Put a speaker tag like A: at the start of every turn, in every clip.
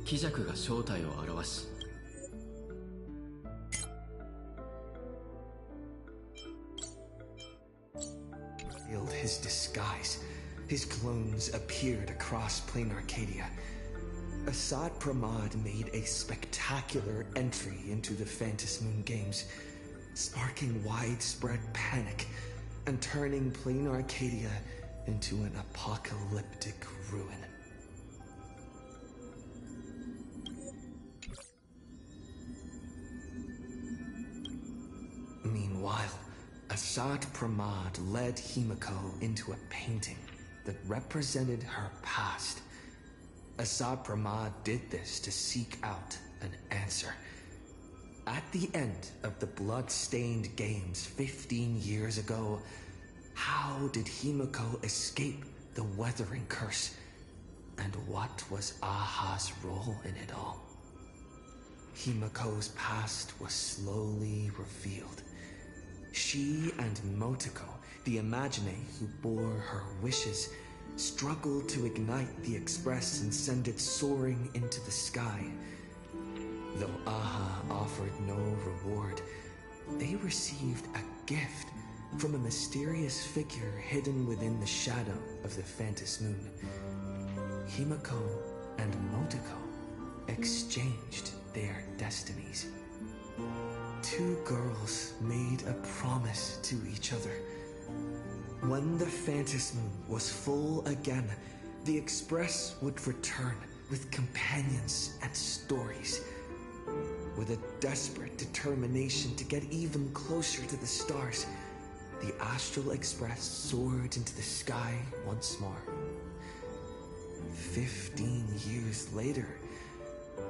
A: 貴弱が正体を表し、
B: revealed his disguise. His clones appeared across plain Arcadia. Assad Pramad made a spectacular entry into the Phantasm Moon Games, sparking widespread panic and turning plain Arcadia into an apocalyptic ruin. Meanwhile, Assad Pramad led Himiko into a painting that represented her past. Assad Pramad did this to seek out an answer. At the end of the blood-stained games 15 years ago, how did Himiko escape the weathering curse? And what was Aha's role in it all? Himiko's past was slowly revealed. She and Motoko, the Imagine who bore her wishes, struggled to ignite the Express and send it soaring into the sky. Though Aha offered no reward, they received a gift from a mysterious figure hidden within the shadow of the Phantasm Moon. Himiko and Motoko exchanged their destinies. Two girls made a promise to each other. When the Phantasm Moon was full again, the Express would return with companions and stories. With a desperate determination to get even closer to the stars, the Astral Express soared into the sky once more. 15 years later,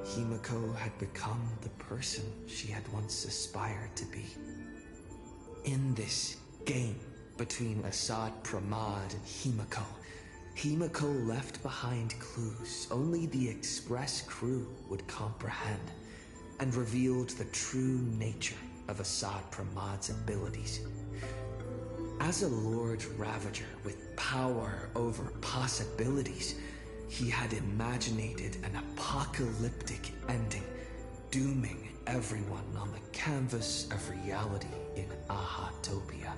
B: Himiko had become the person she had once aspired to be. In this game between Assad Pramad and Himiko left behind clues only the Express crew would comprehend, and revealed the true nature of Assad Pramad's abilities. As a Lord Ravager with power over possibilities, he had imaginated an apocalyptic ending, dooming everyone on the canvas of reality in Ahatopia.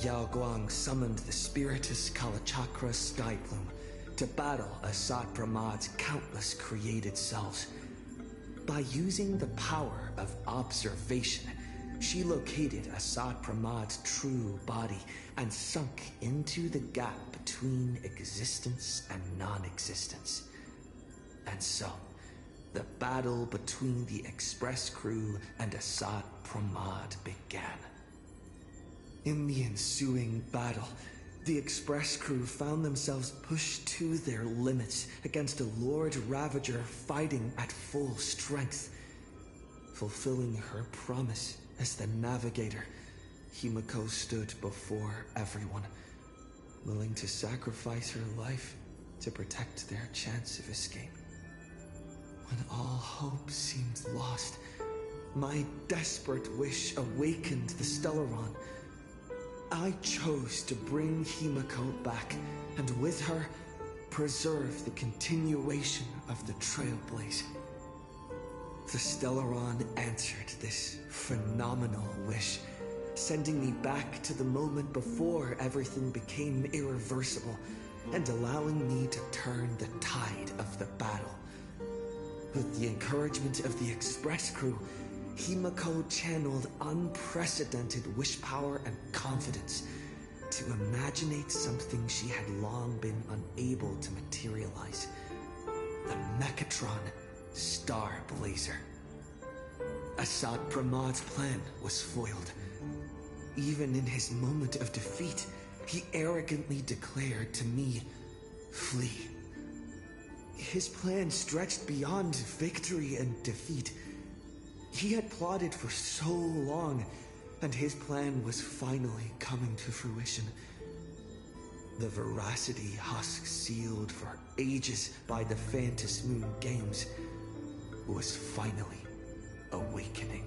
B: Yao Guang summoned the Spiritus Kalachakra Skyplume to battle Assad Pramad's countless created selves. By using the power of observation, she located Assad Pramad's true body and sunk into the gap between existence and non-existence. And so, the battle between the Express crew and Assad Pramad began. In the ensuing battle, the Express crew found themselves pushed to their limits against a Lord Ravager fighting at full strength. Fulfilling her promise as the navigator, Himiko stood before everyone, willing to sacrifice her life to protect their chance of escape. When all hope seemed lost, my desperate wish awakened the Stellaron. I chose to bring Himiko back, and with her, preserve the continuation of the Trailblaze. The Stellaron answered this phenomenal wish, sending me back to the moment before everything became irreversible, and allowing me to turn the tide of the battle. With the encouragement of the Express crew, Himiko channeled unprecedented wish power and confidence to imaginate something she had long been unable to materialize: the Mechatron Star Blazer. Assad Pramad's plan was foiled. Even in his moment of defeat, he arrogantly declared to me, "Flee." His plan stretched beyond victory and defeat. He had plotted for so long, and his plan was finally coming to fruition. The veracity husk sealed for ages by the Phantasm Moon Games was finally awakening.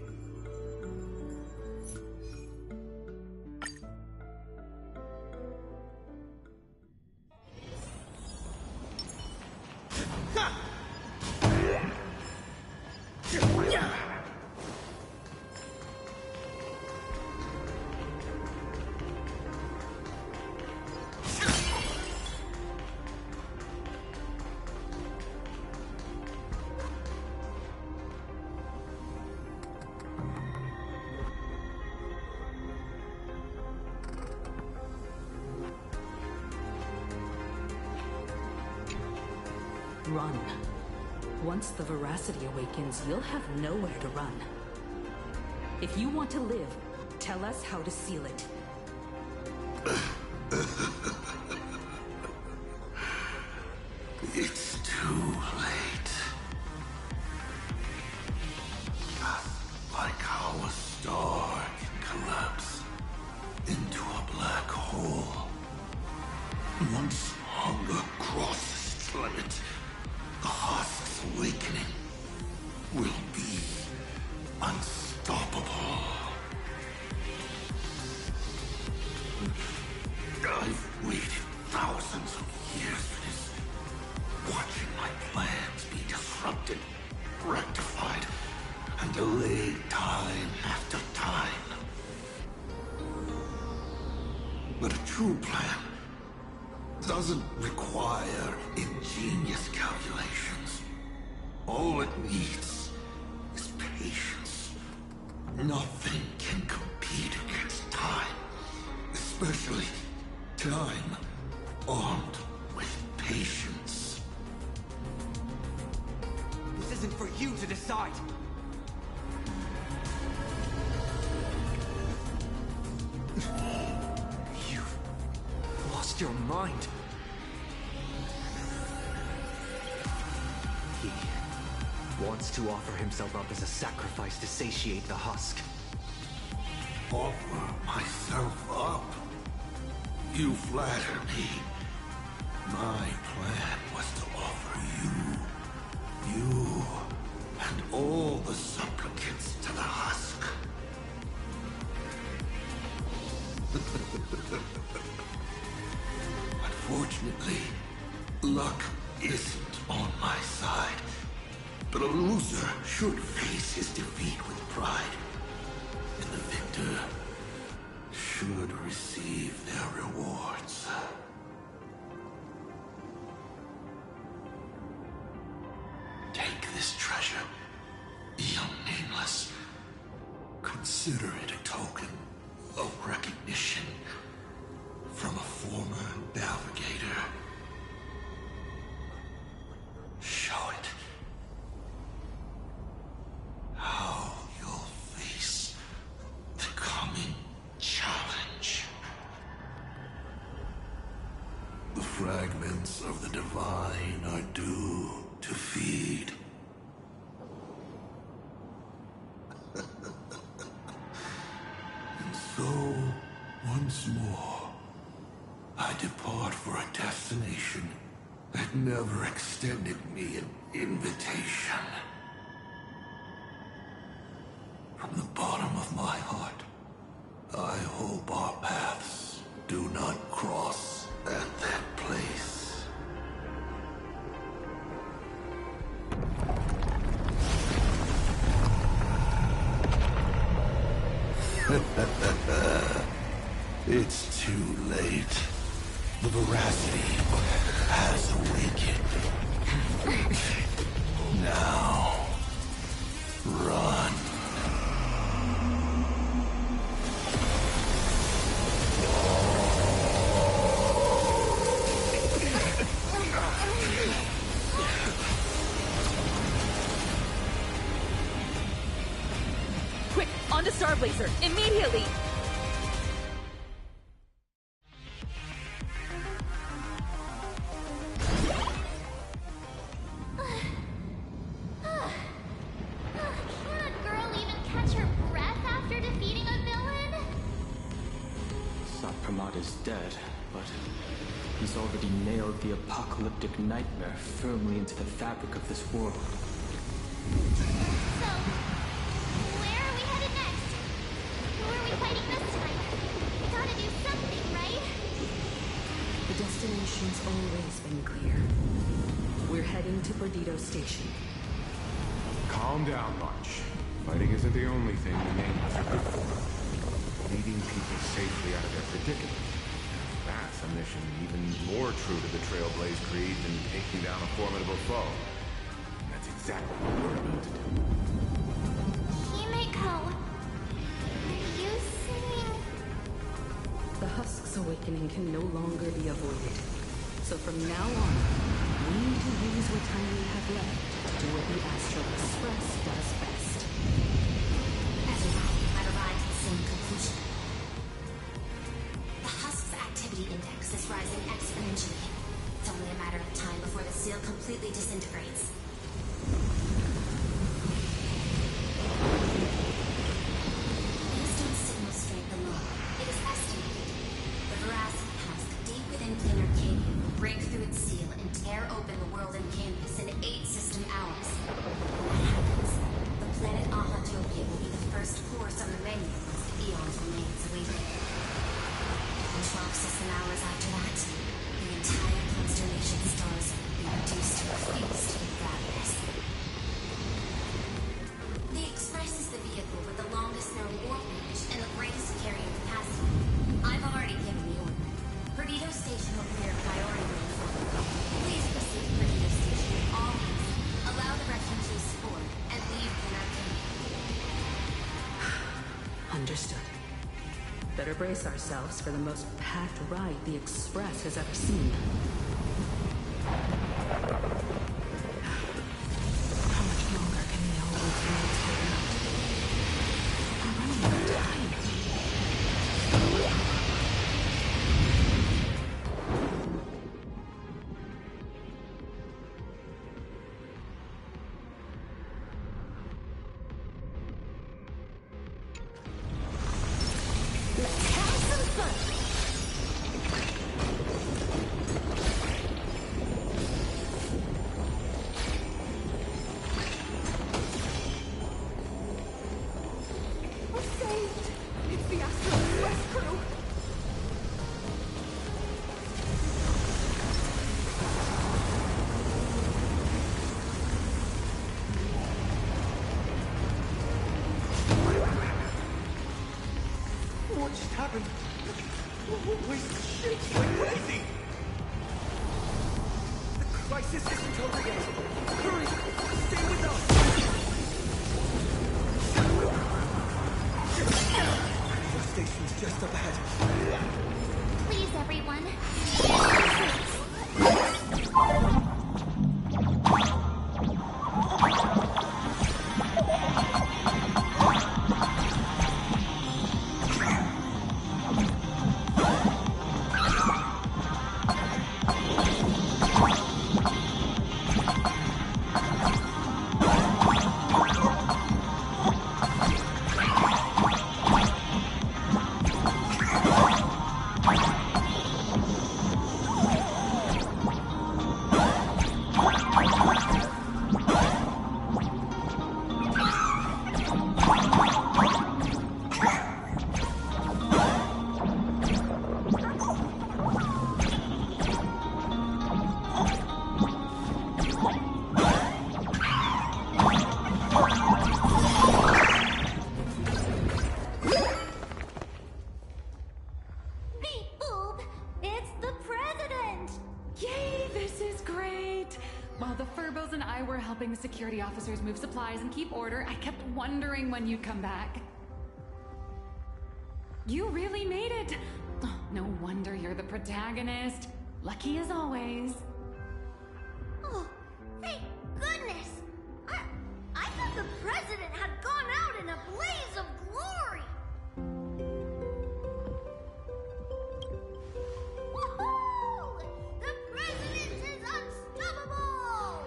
C: run. Once the veracity awakens, you'll have nowhere to run. If you want to live, tell us how to seal it.
D: It's too late. Just like how a star can collapse into a black hole. Once hunger crosses its limit, the husk's awakening will be unstoppable. I've waited thousands of years for this, watching my plans be disrupted, rectified, and delayed time after time. But a true plan doesn't require ingenious calculations. All it needs is patience. Nothing can compete against time, especially time armed with patience.
B: This isn't for you to decide. You've lost your mind. He wants to offer himself up as a sacrifice to satiate the husk.
D: Offer myself up? You flatter me. My plan was to offer you, and all the supplicants to the husk. Unfortunately, luck isn't on my side. But a loser should face his defeat with pride. And the victor should receive their rewards. Take this treasure, young nameless. Consider it a token of recognition from a former navigator. Show it. How you'll face the coming challenge. The fragments of the divine are due to feed. And so, once more, I depart for a destination that never extended me an invitation. From the bottom of my heart, I hope our paths do not cross at that place. It's too late. The veracity has awakened. Now, run.
C: Quick, on to Starblazer, immediately!
E: Can a girl even catch her breath after defeating a villain?
A: Satpramat is dead, but he's already nailed the apocalyptic nightmare firmly into the fabric of this world.
E: So, where are we headed next? Who are we fighting this time? We gotta do something, right?
C: The destination's always been clear. We're heading to Perdido Station.
F: Calm down, March. Fighting isn't the only thing the nameless are good for. Leading people safely out of their predicament. That's a mission even more true to the Trailblaze Creed than taking down a formidable foe. And that's exactly what we're about to do.
E: Himeko, are you saying...
C: The husk's awakening can no longer be avoided. So from now on, we need to use what time we have left to do what the Astro Express does best.
E: As a route, I've arrived at the same conclusion. The husk's activity index is rising exponentially. It's only a matter of time before the seal completely disintegrates. Based on signal strength alone, it is estimated the veracity husk deep within Plain Arcadia will break through its seal and tear open the world and canvas in 8 system hours. When that happens, the planet Ahatopia will be the first course on the menu once the eons remains awaiting. In 12 system hours after that, the entire constellation stars will be reduced to a feast of ravenous. The Express is the vehicle with the longest known warp range and the greatest carrying capacity. I've already given the order. Perdido Station will clear priority room for you. Please proceed to Perdido Station with all haste. Allow the refugees to board and leave Canarcania.
C: Understood. Better brace ourselves for the most packed ride the Express has ever seen. How much longer can we hold these roads out? We're running out of time.
E: Let's have some fun!
G: We're saved! It's the Astro Express crew!
B: What just happened? Why shakes like crazy? The crisis isn't over yet. Hurry! Stay with us! The station's just up ahead.
E: Please, everyone. Beep boop! It's the president!
G: Yay, this is great! While the Furbos and I were helping the security officers move supplies and keep order, I kept wondering when you'd come back. You really made it! Oh, no wonder you're the protagonist. Lucky as always.
E: Oh, thank goodness! I thought the president had gone out in a blaze of glory! Woohoo! The president is unstoppable!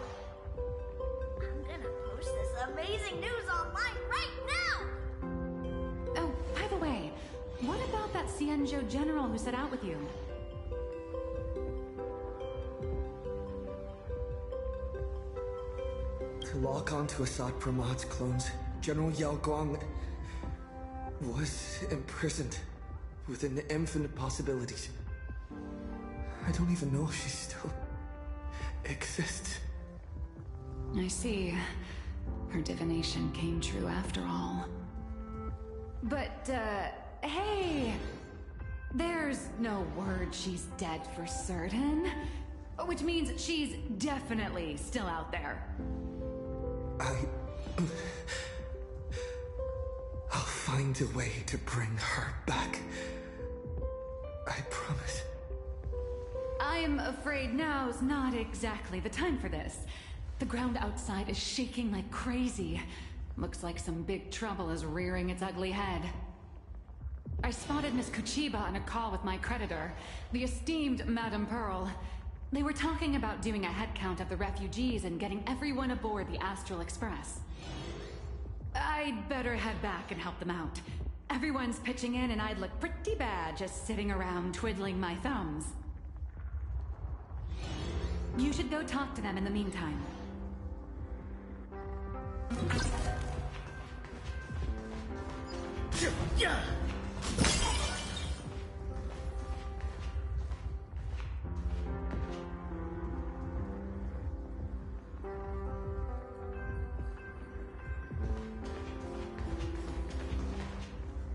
E: I'm gonna post this amazing news online right now!
G: Oh, by the way, what about that Cienjo general who set out with you?
B: To lock onto Assad Pramad's clones, General Yao Guang was imprisoned within infinite possibilities. I don't even know if she still exists.
G: I see. Her divination came true after all. But, hey! There's no word she's dead for certain. Which means she's definitely still out there.
B: I'll find a way to bring her back. I promise.
G: I'm afraid now's not exactly the time for this. The ground outside is shaking like crazy. Looks like some big trouble is rearing its ugly head. I spotted Miss Kuchiba on a call with my creditor, the esteemed Madame Pearl. They were talking about doing a head count of the refugees and getting everyone aboard the Astral Express. I'd better head back and help them out. Everyone's pitching in and I'd look pretty bad just sitting around twiddling my thumbs. You should go talk to them in the meantime.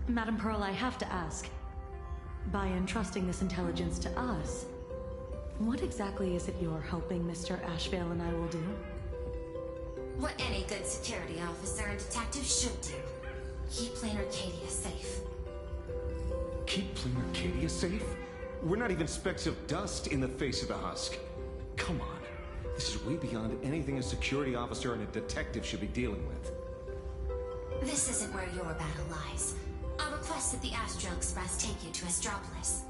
H: Madam Pearl, I have to ask. By entrusting this intelligence to us, what exactly is it you're hoping Mr. Ashvale and I will do?
E: What any good security officer and detective should do. Keep Plain Arcadia safe.
I: Keep Plain Arcadia safe? We're not even specks of dust in the face of the husk. Come on. This is way beyond anything a security officer and a detective should be dealing with.
E: This isn't where your battle lies. I'll request that the Astral Express take you to Astropolis.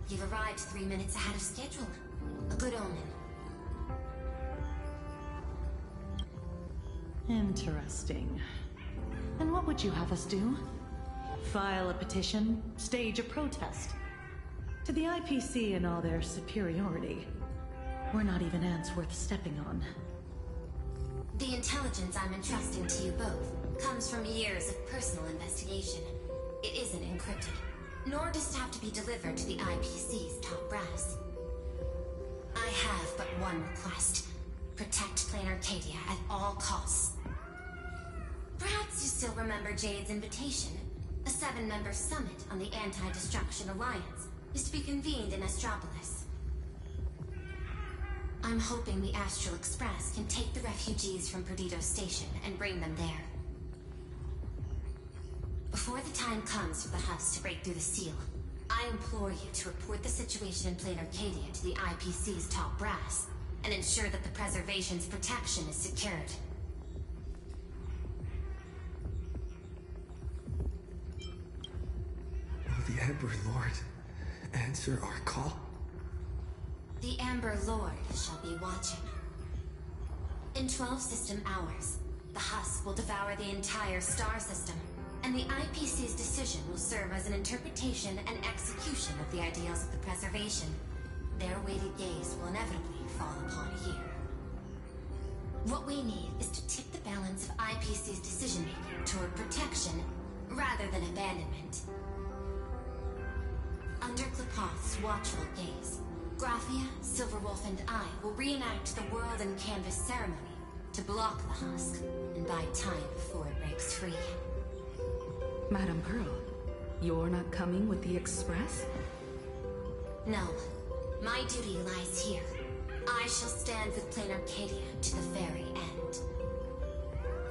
E: You've arrived 3 minutes ahead of schedule. A good omen.
H: Interesting. And what would you have us do? File a petition? Stage a protest? To the IPC and all their superiority, we're not even ants worth stepping on.
E: The intelligence I'm entrusting to you both comes from years of personal investigation. It isn't encrypted, nor does it have to be delivered to the IPC's top brass. I have but one request. Protect Plain Arcadia at all costs. Perhaps you still remember Jade's invitation. A 7-member summit on the Anti-Destruction Alliance is to be convened in Astropolis. I'm hoping the Astral Express can take the refugees from Perdido Station and bring them there. Before the time comes for the husk to break through the seal, I implore you to report the situation in Plain Arcadia to the IPC's top brass and ensure that the Preservation's protection is secured.
B: Will the Amber Lord answer our call?
E: The Amber Lord shall be watching. In 12 system hours, the husk will devour the entire star system, and the IPC's decision will serve as an interpretation and execution of the ideals of the Preservation. Their weighted gaze will inevitably fall upon here. What we need is to tip the balance of IPC's decision-making toward protection rather than abandonment. Under Klapoth's watchful gaze, Graphia, Silverwolf, and I will reenact the World and Canvas ceremony to block the husk and buy time before it breaks free.
C: Madame Pearl, you're not coming with the Express?
E: No. My duty lies here. I shall stand with Plain Arcadia to the very end.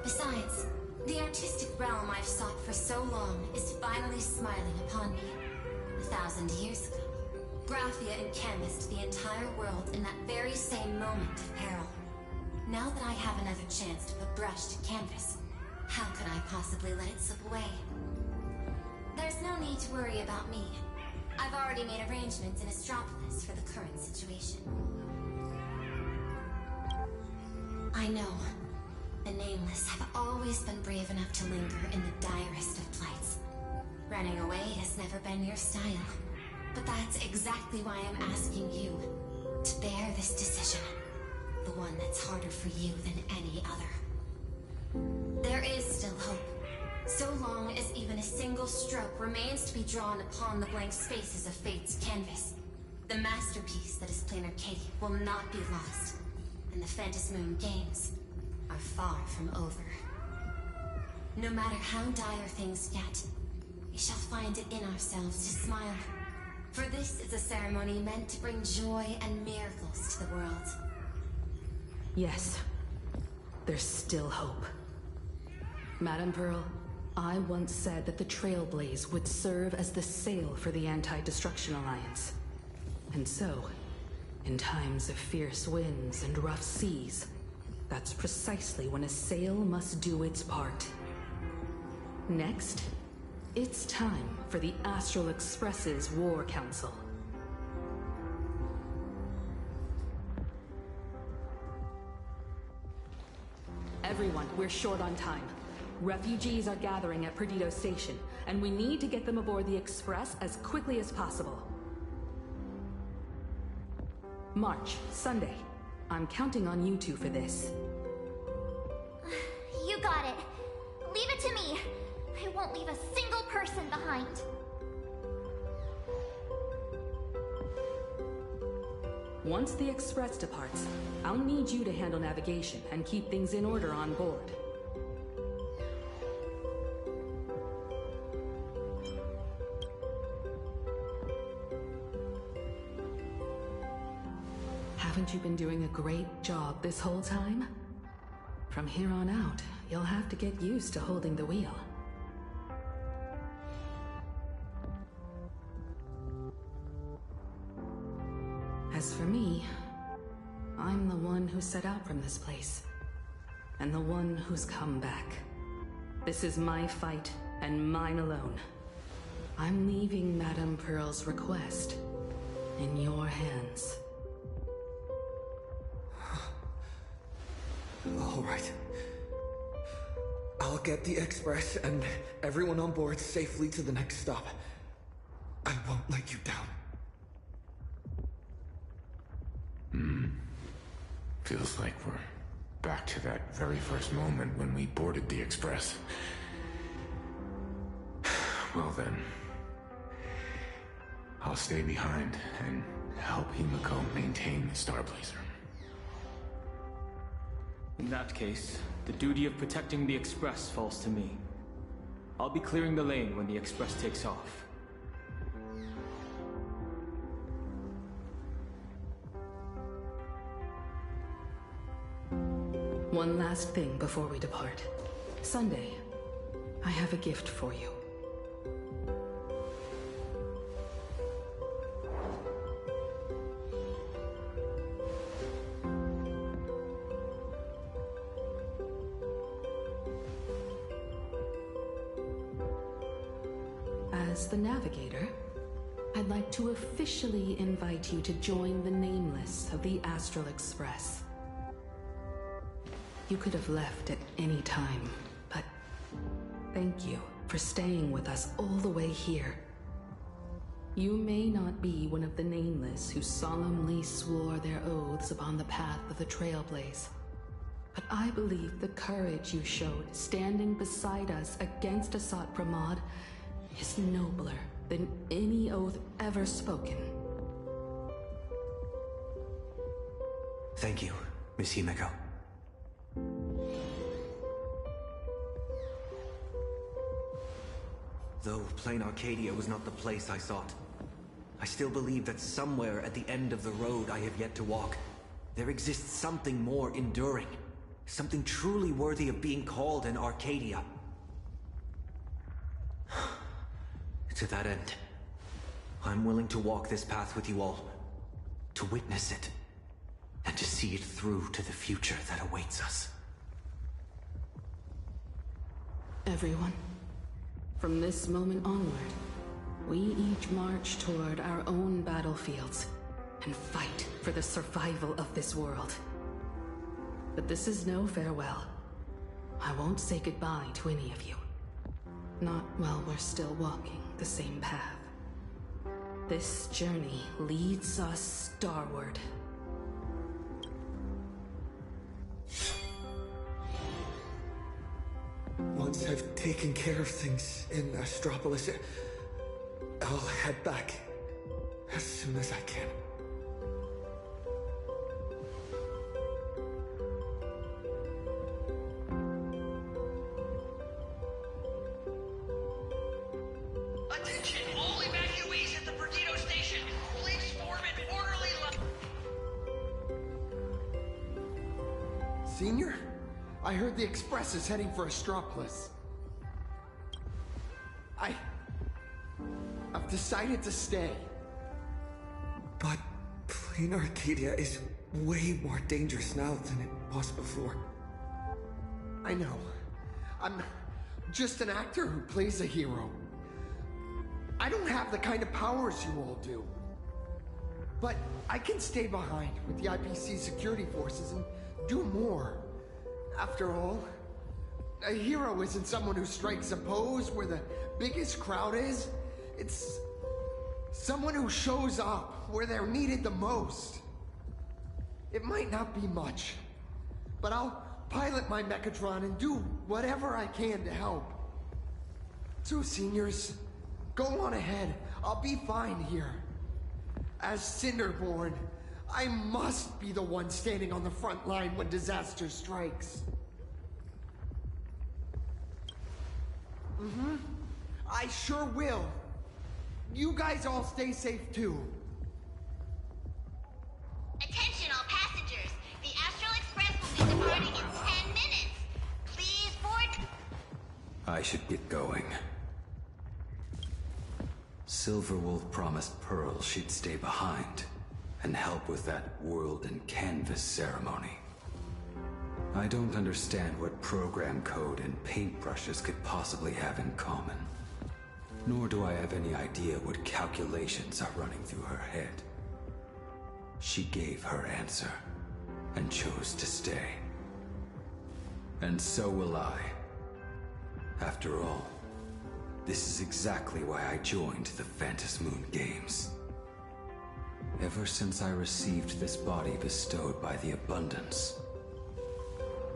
E: Besides, the artistic realm I've sought for so long is finally smiling upon me. 1,000 years ago, Graphia encanvassed the entire world in that very same moment of peril. Now that I have another chance to put brush to canvas, how could I possibly let it slip away? There's no need to worry about me. I've already made arrangements in Astropolis for the current situation. I know. The Nameless have always been brave enough to linger in the direst of plights. Running away has never been your style. But that's exactly why I'm asking you to bear this decision. The one that's harder for you than any other. There is still hope. So long as even a single stroke remains to be drawn upon the blank spaces of Fate's canvas, the masterpiece that is Plain Arcadia will not be lost, and the Phantasmoon Games are far from over. No matter how dire things get, we shall find it in ourselves to smile. For this is a ceremony meant to bring joy and miracles to the world.
C: Yes. There's still hope. Madame Pearl, I once said that the Trailblaze would serve as the sail for the Anti-Destruction Alliance. And so, in times of fierce winds and rough seas, that's precisely when a sail must do its part. Next, it's time for the Astral Express's War Council. Everyone, we're short on time. Refugees are gathering at Perdido Station, and we need to get them aboard the Express as quickly as possible. March, Sunday. I'm counting on you two for this.
E: You got it. Leave it to me. I won't leave a single person behind.
C: Once the Express departs, I'll need you to handle navigation and keep things in order on board. Haven't you been doing a great job this whole time? From here on out, you'll have to get used to holding the wheel. As for me, I'm the one who set out from this place, and the one who's come back. This is my fight, and mine alone. I'm leaving Madame Pearl's request in your hands.
B: All right. I'll get the Express and everyone on board safely to the next stop. I won't let you down.
F: Feels like we're back to that very first moment when we boarded the Express. Well then, I'll stay behind and help Himiko maintain the Star Blazer.
A: In that case, the duty of protecting the Express falls to me. I'll be clearing the lane when the Express takes off.
C: One last thing before we depart. Sunday, I have a gift for you. As the Navigator, I'd like to officially invite you to join the Nameless of the Astral Express. You could have left at any time, but thank you for staying with us all the way here. You may not be one of the Nameless who solemnly swore their oaths upon the path of the Trailblaze, but I believe the courage you showed standing beside us against Asat Pramod is nobler than any oath ever spoken.
B: Thank you, Miss Himiko. Though plain Arcadia was not the place I sought, I still believe that somewhere at the end of the road I have yet to walk, there exists something more enduring, something truly worthy of being called an Arcadia. To that end, I'm willing to walk this path with you all, to witness it, and to see it through to the future that awaits us.
C: Everyone, from this moment onward, we each march toward our own battlefields and fight for the survival of this world. But this is no farewell. I won't say goodbye to any of you. Not while we're still walking the same path. This journey leads us starward.
B: Once I've taken care of things in Astropolis, I'll head back as soon as I can.
J: Attention, all evacuees at the Perdido Station! Please form in orderly line.
K: Senior? I heard the Express is heading for Astropolis. I've decided to stay.
B: But Plain Arcadia is way more dangerous now than it was before.
K: I know. I'm just an actor who plays a hero. I don't have the kind of powers you all do. But I can stay behind with the IPC security forces and do more. After all, a hero isn't someone who strikes a pose where the biggest crowd is. It's someone who shows up where they're needed the most. It might not be much, but I'll pilot my Mechatron and do whatever I can to help. So seniors, go on ahead. I'll be fine here. As Cinderborn, I must be the one standing on the front line when disaster strikes. I sure will. You guys all stay safe too.
E: Attention all passengers. The Astral Express will be departing in 10 minutes. Please board...
L: I should get going. Silverwolf promised Pearl she'd stay behind and help with that world and canvas ceremony. I don't understand what program code and paintbrushes could possibly have in common. Nor do I have any idea what calculations are running through her head. She gave her answer and chose to stay. And so will I. After all, this is exactly why I joined the Phantasmoon Games. Ever since I received this body bestowed by the Abundance,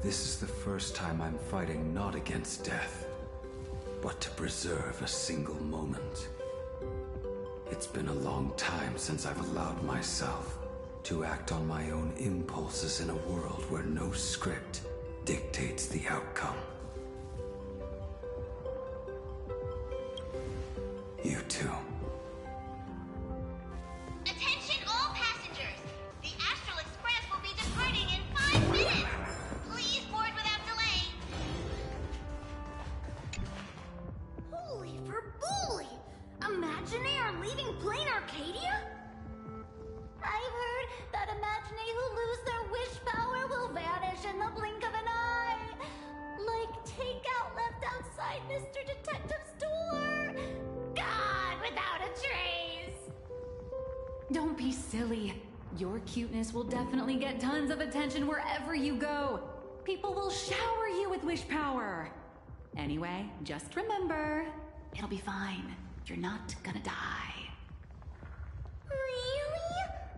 L: this is the first time I'm fighting not against death, but to preserve a single moment. It's been a long time since I've allowed myself to act on my own impulses in a world where no script dictates the outcome. You too.
E: Attention all passengers. The Astral Express will be departing in 5 minutes. Please board without delay. Holy verbooly! Imagine are leaving Plain Arcadia? I've heard that Imagine who lose their wish power will vanish in the blink of an eye. Like takeout left outside Mr. Detective's door. God, without a trace!
G: Don't be silly. Your cuteness will definitely get tons of attention wherever you go. People will shower you with wish power. Anyway, just remember, it'll be fine. You're not gonna die.
E: Really?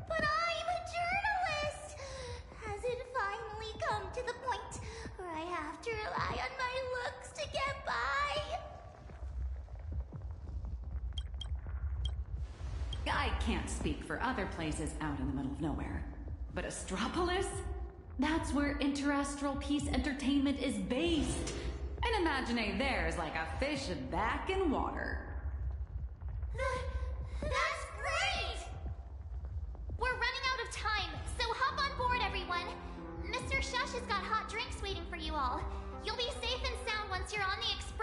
E: But I'm a journalist! Has it finally come to the point where I have to rely on my looks to get by?
G: I can't speak for other places out in the middle of nowhere, but Astropolis? That's where Interastral Peace Entertainment is based. And Imagine there's like a fish back in water.
E: That's great! We're running out of time, so hop on board, everyone. Mr. Shush has got hot drinks waiting for you all. You'll be safe and sound once you're on the Express.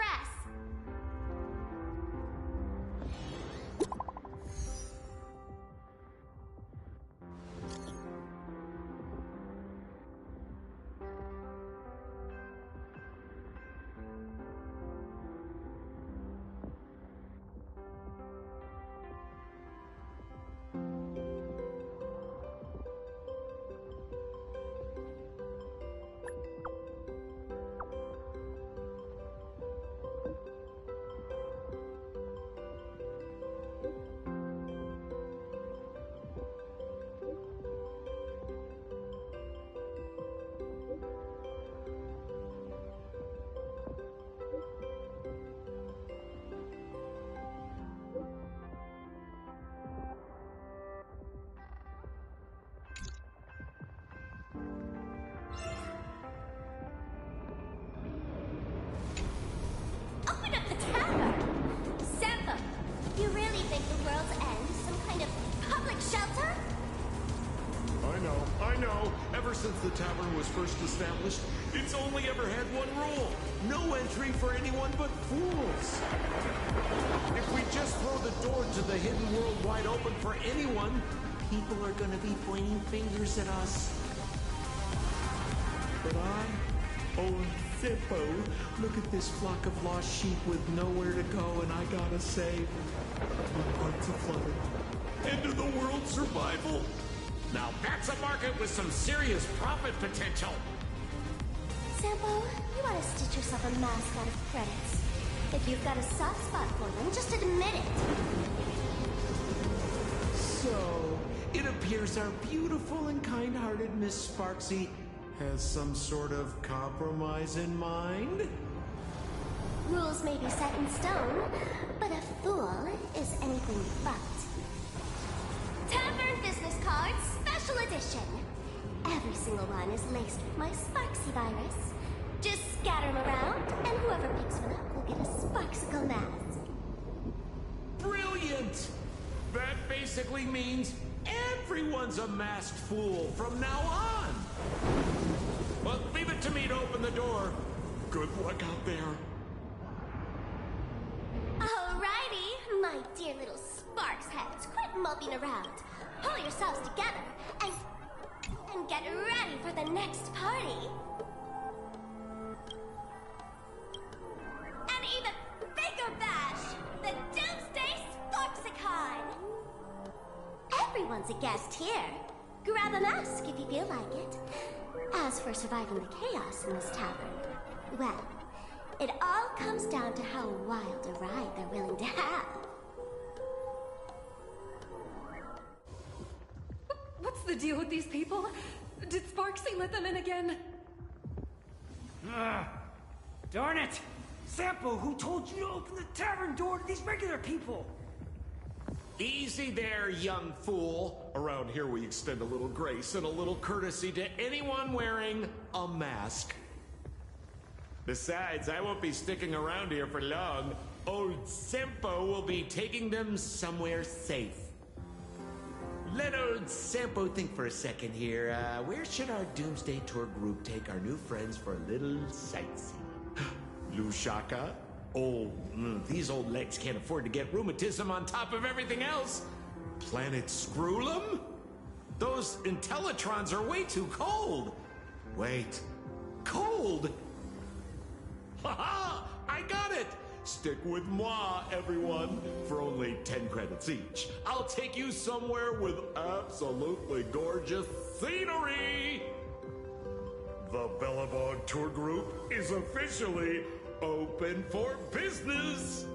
E: Open up the tab! Santa, you really think the world's end is some kind of public shelter?
I: I know. Ever since the tavern was first established, it's only ever had one rule. No entry for anyone but fools. If we just throw the door to the hidden world wide open for anyone,
B: people are gonna be pointing fingers at us. But old Zippo, look at this flock of lost sheep with nowhere to go, and I gotta say, my heart's aflutter. End of the world survival.
M: Now that's a market with some serious profit potential.
E: Sampo, you ought to stitch yourself a mask out of credits. If you've got a soft spot for them, just admit it.
B: So, it appears our beautiful and kind-hearted Miss Sparksy has some sort of compromise in mind?
E: Rules may be set in stone, but a fool is anything but. Tavern business cards, special edition. Every single one is laced with my Sparksy virus. Just scatter them around, and whoever picks one up will get a Sparksicle mask.
M: Brilliant! That basically means everyone's a masked fool from now on. Well, leave it to me to open the door. Good luck out there.
E: Alrighty, my dear little Sparks heads, quit moping around. Pull yourselves together and get ready for the next party. An even bigger bash, the Doomsday Sparksicon. Everyone's a guest here. Grab a mask if you feel like it. As for surviving the chaos in this tavern, well, it all comes down to how wild a ride they're willing to have.
C: What's the deal with these people? Did Sparksy let them in again?
N: Darn it! Sampo, who told you to open the tavern door to these regular people?
M: Easy there, young fool. Around here we extend a little grace and a little courtesy to anyone wearing a mask. Besides, I won't be sticking around here for long. Old Sampo will be taking them somewhere safe. Let old Sampo think for a second here. Where should our Doomsday Tour group take our new friends for a little sightseeing? Lushaka? Oh, these old legs can't afford to get rheumatism on top of everything else. Planet Screwlum? Those Intellitrons are way too cold. Wait, cold? Haha! I got it! Stick with moi, everyone, for only 10 credits each. I'll take you somewhere with absolutely gorgeous scenery! The Bellabog Tour Group is officially open for business!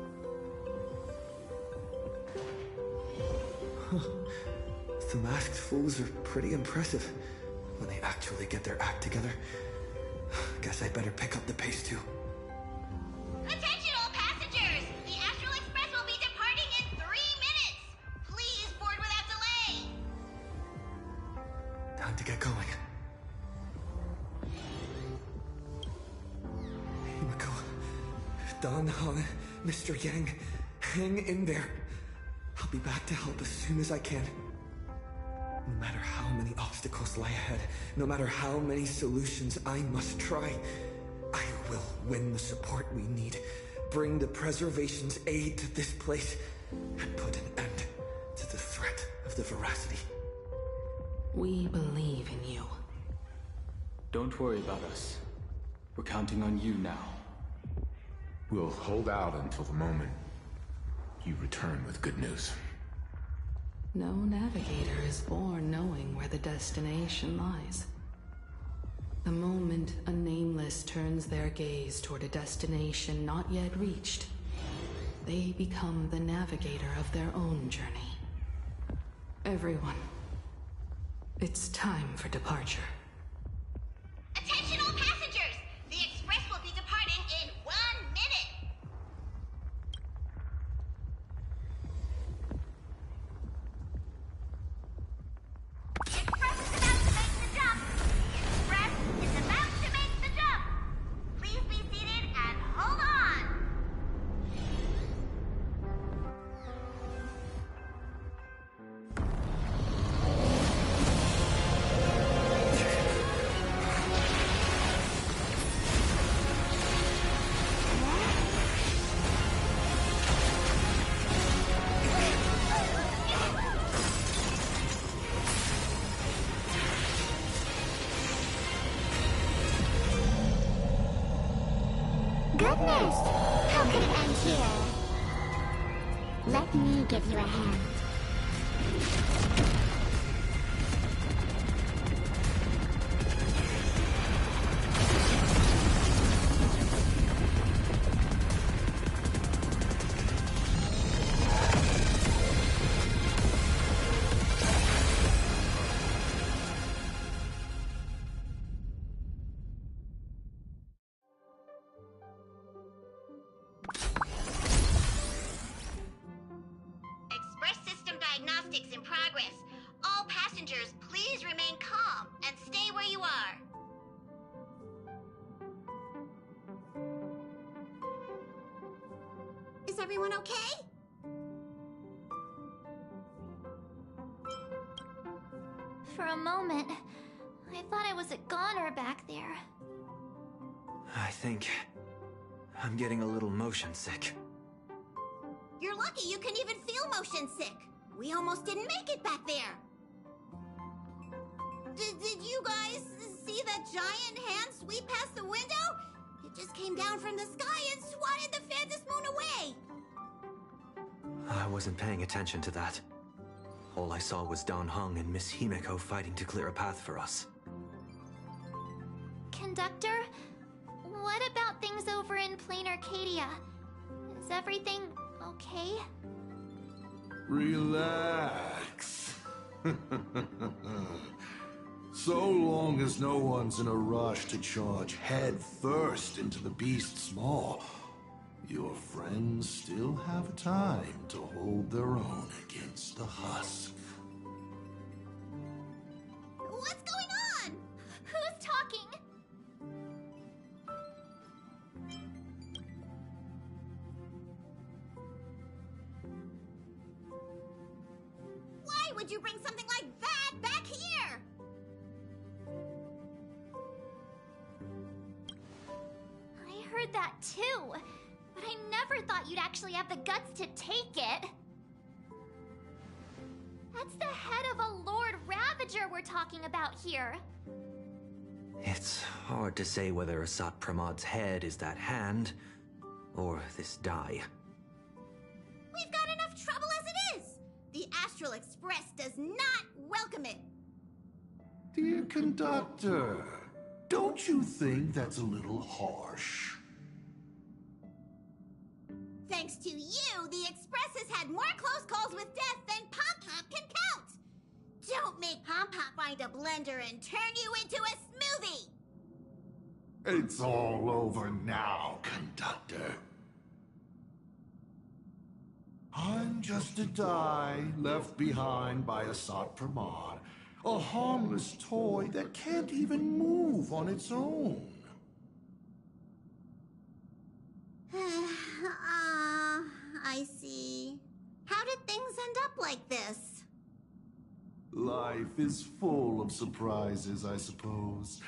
B: The masked fools are pretty impressive when they actually get their act together. Guess I better pick up the pace too.
E: Attention all passengers! The Astral Express will be departing in 3 minutes! Please board without delay!
B: Time to get going. Himiko, Don Han, Mr. Yang, hang in there. I'll be back to help as soon as I can. No matter how many obstacles lie ahead, no matter how many solutions I must try, I will win the support we need, bring the preservation's aid to this place, and put an end to the threat of the Veracity.
C: We believe in you.
A: Don't worry about us. We're counting on you now.
F: We'll hold out until the moment you return with good news.
C: No navigator is born knowing where the destination lies. The moment a nameless turns their gaze toward a destination not yet reached, they become the navigator of their own journey. Everyone, it's time for departure.
E: Attention all passengers! The Express will be departing in 1 minute! Express is about to make the jump! Express is about to make the jump! Please be seated and hold on!
O: goodness! How could it end here? Let me give you a hand.
E: Diagnostics in progress. All passengers, please remain calm and stay where you are. Is everyone okay?
O: For a moment, I thought I was a goner back there.
B: I think I'm getting a little motion sick.
E: You're lucky you can even feel motion sick. We almost didn't make it back there. Did you guys see that giant hand sweep past the window? It just came down from the sky and swatted the Phantom Moon away.
B: I wasn't paying attention to that. All I saw was Don Hung and Miss Himiko fighting to clear a path for us.
O: Conductor, what about things over in Plain Arcadia? Is everything okay?
D: Relax. So long as no one's in a rush to charge head first into the beast's maw, your friends still have time to hold their own against the husk.
E: What's going on?
O: Who's talking?
E: Why would you bring something like that back here?
O: I heard that too, but I never thought you'd actually have the guts to take it. That's the head of a Lord Ravager we're talking about here.
B: It's hard to say whether Asat Pramad's head is that hand, or this die.
E: We've got enough trouble as it is. The Astral Express does not welcome it.
D: Dear conductor, don't you think that's a little harsh?
E: Thanks to you, the Express has had more close calls with death than Pop Pop can count. Don't make Pop Pop find a blender and turn you into a smoothie.
D: It's all over now, conductor. I'm just a die left behind by Asat Pramad, a harmless toy that can't even move on its own.
E: I see. How did things end up like this?
D: Life is full of surprises, I suppose.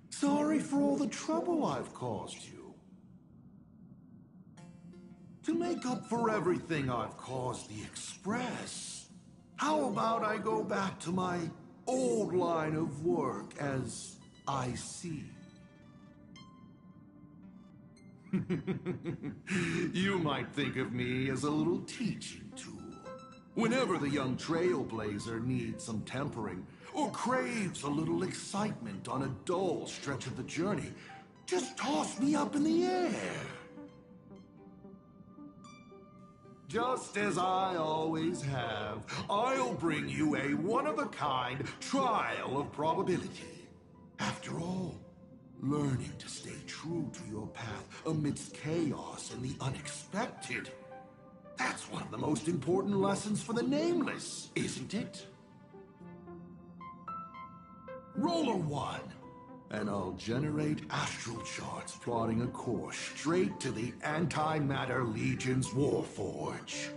D: Sorry for all the trouble I've caused you. To make up for everything I've caused the Express, how about I go back to my old line of work as IC? You might think of me as a little teaching tool. Whenever the young trailblazer needs some tempering, or craves a little excitement on a dull stretch of the journey, just toss me up in the air. Just as I always have, I'll bring you a one-of-a-kind trial of probability. After all, learning to stay true to your path amidst chaos and the unexpected, that's one of the most important lessons for the Nameless, isn't it? Roll a 1, and I'll generate astral charts plotting a course straight to the Antimatter Legion's Warforge.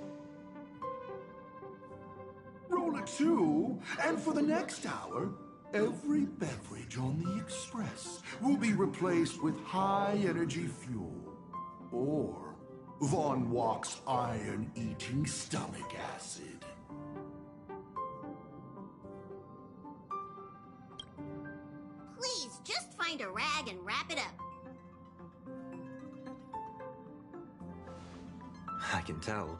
D: Roll a 2, and for the next hour, every beverage on the Express will be replaced with high-energy fuel, or Von Walk's iron-eating stomach acid.
E: Please, just find a rag and wrap it up.
B: I can tell.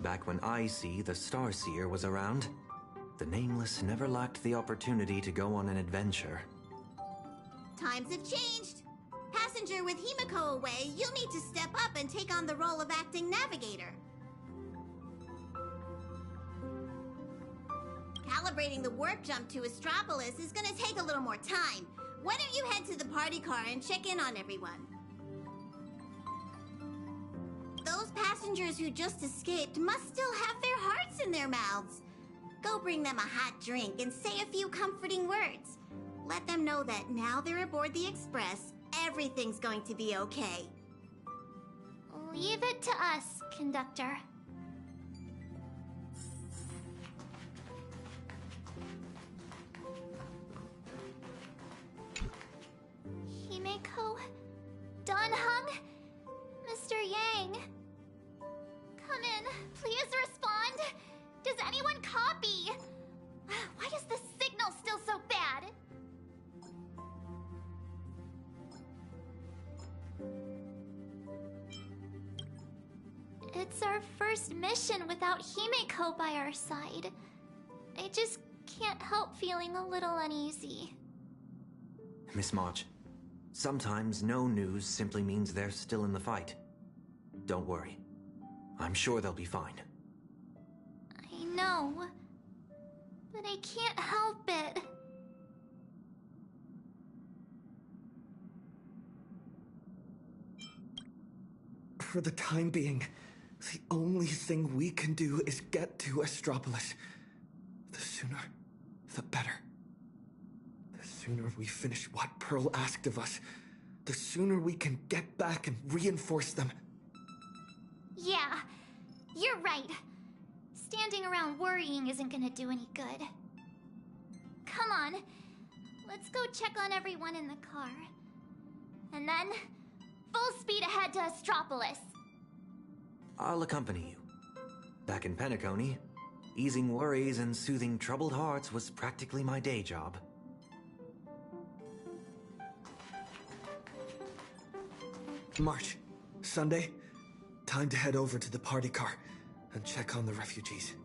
B: Back when the Starseer, was around, the Nameless never lacked the opportunity to go on an adventure.
P: Times have changed. Passenger with Himiko away, you'll need to step up and take on the role of acting navigator. Calibrating the warp jump to Astropolis is gonna take a little more time. Why don't you head to the party car and check in on everyone? Those passengers who just escaped must still have their hearts in their mouths. Go bring them a hot drink and say a few comforting words. Let them know that now they're aboard the Express, everything's going to be okay.
O: Leave it to us, conductor. Himiko, Donhung, Mr. Yang. Come in, please respond. Does anyone copy? Why is the signal still so bad? It's our first mission without Himiko by our side. I just can't help feeling a little uneasy.
B: Miss March, sometimes no news simply means they're still in the fight. Don't worry. I'm sure they'll be fine.
O: I know, but I can't help it.
B: For the time being, the only thing we can do is get to Astropolis. The sooner, the better. The sooner we finish what Pearl asked of us, the sooner we can get back and reinforce them.
O: Yeah, you're right. Standing around worrying isn't gonna do any good. Come on, let's go check on everyone in the car. And then, full speed ahead to Astropolis.
B: I'll accompany you. Back in Penacony, easing worries and soothing troubled hearts was practically my day job. March, Sunday, time to head over to the party car and check on the refugees.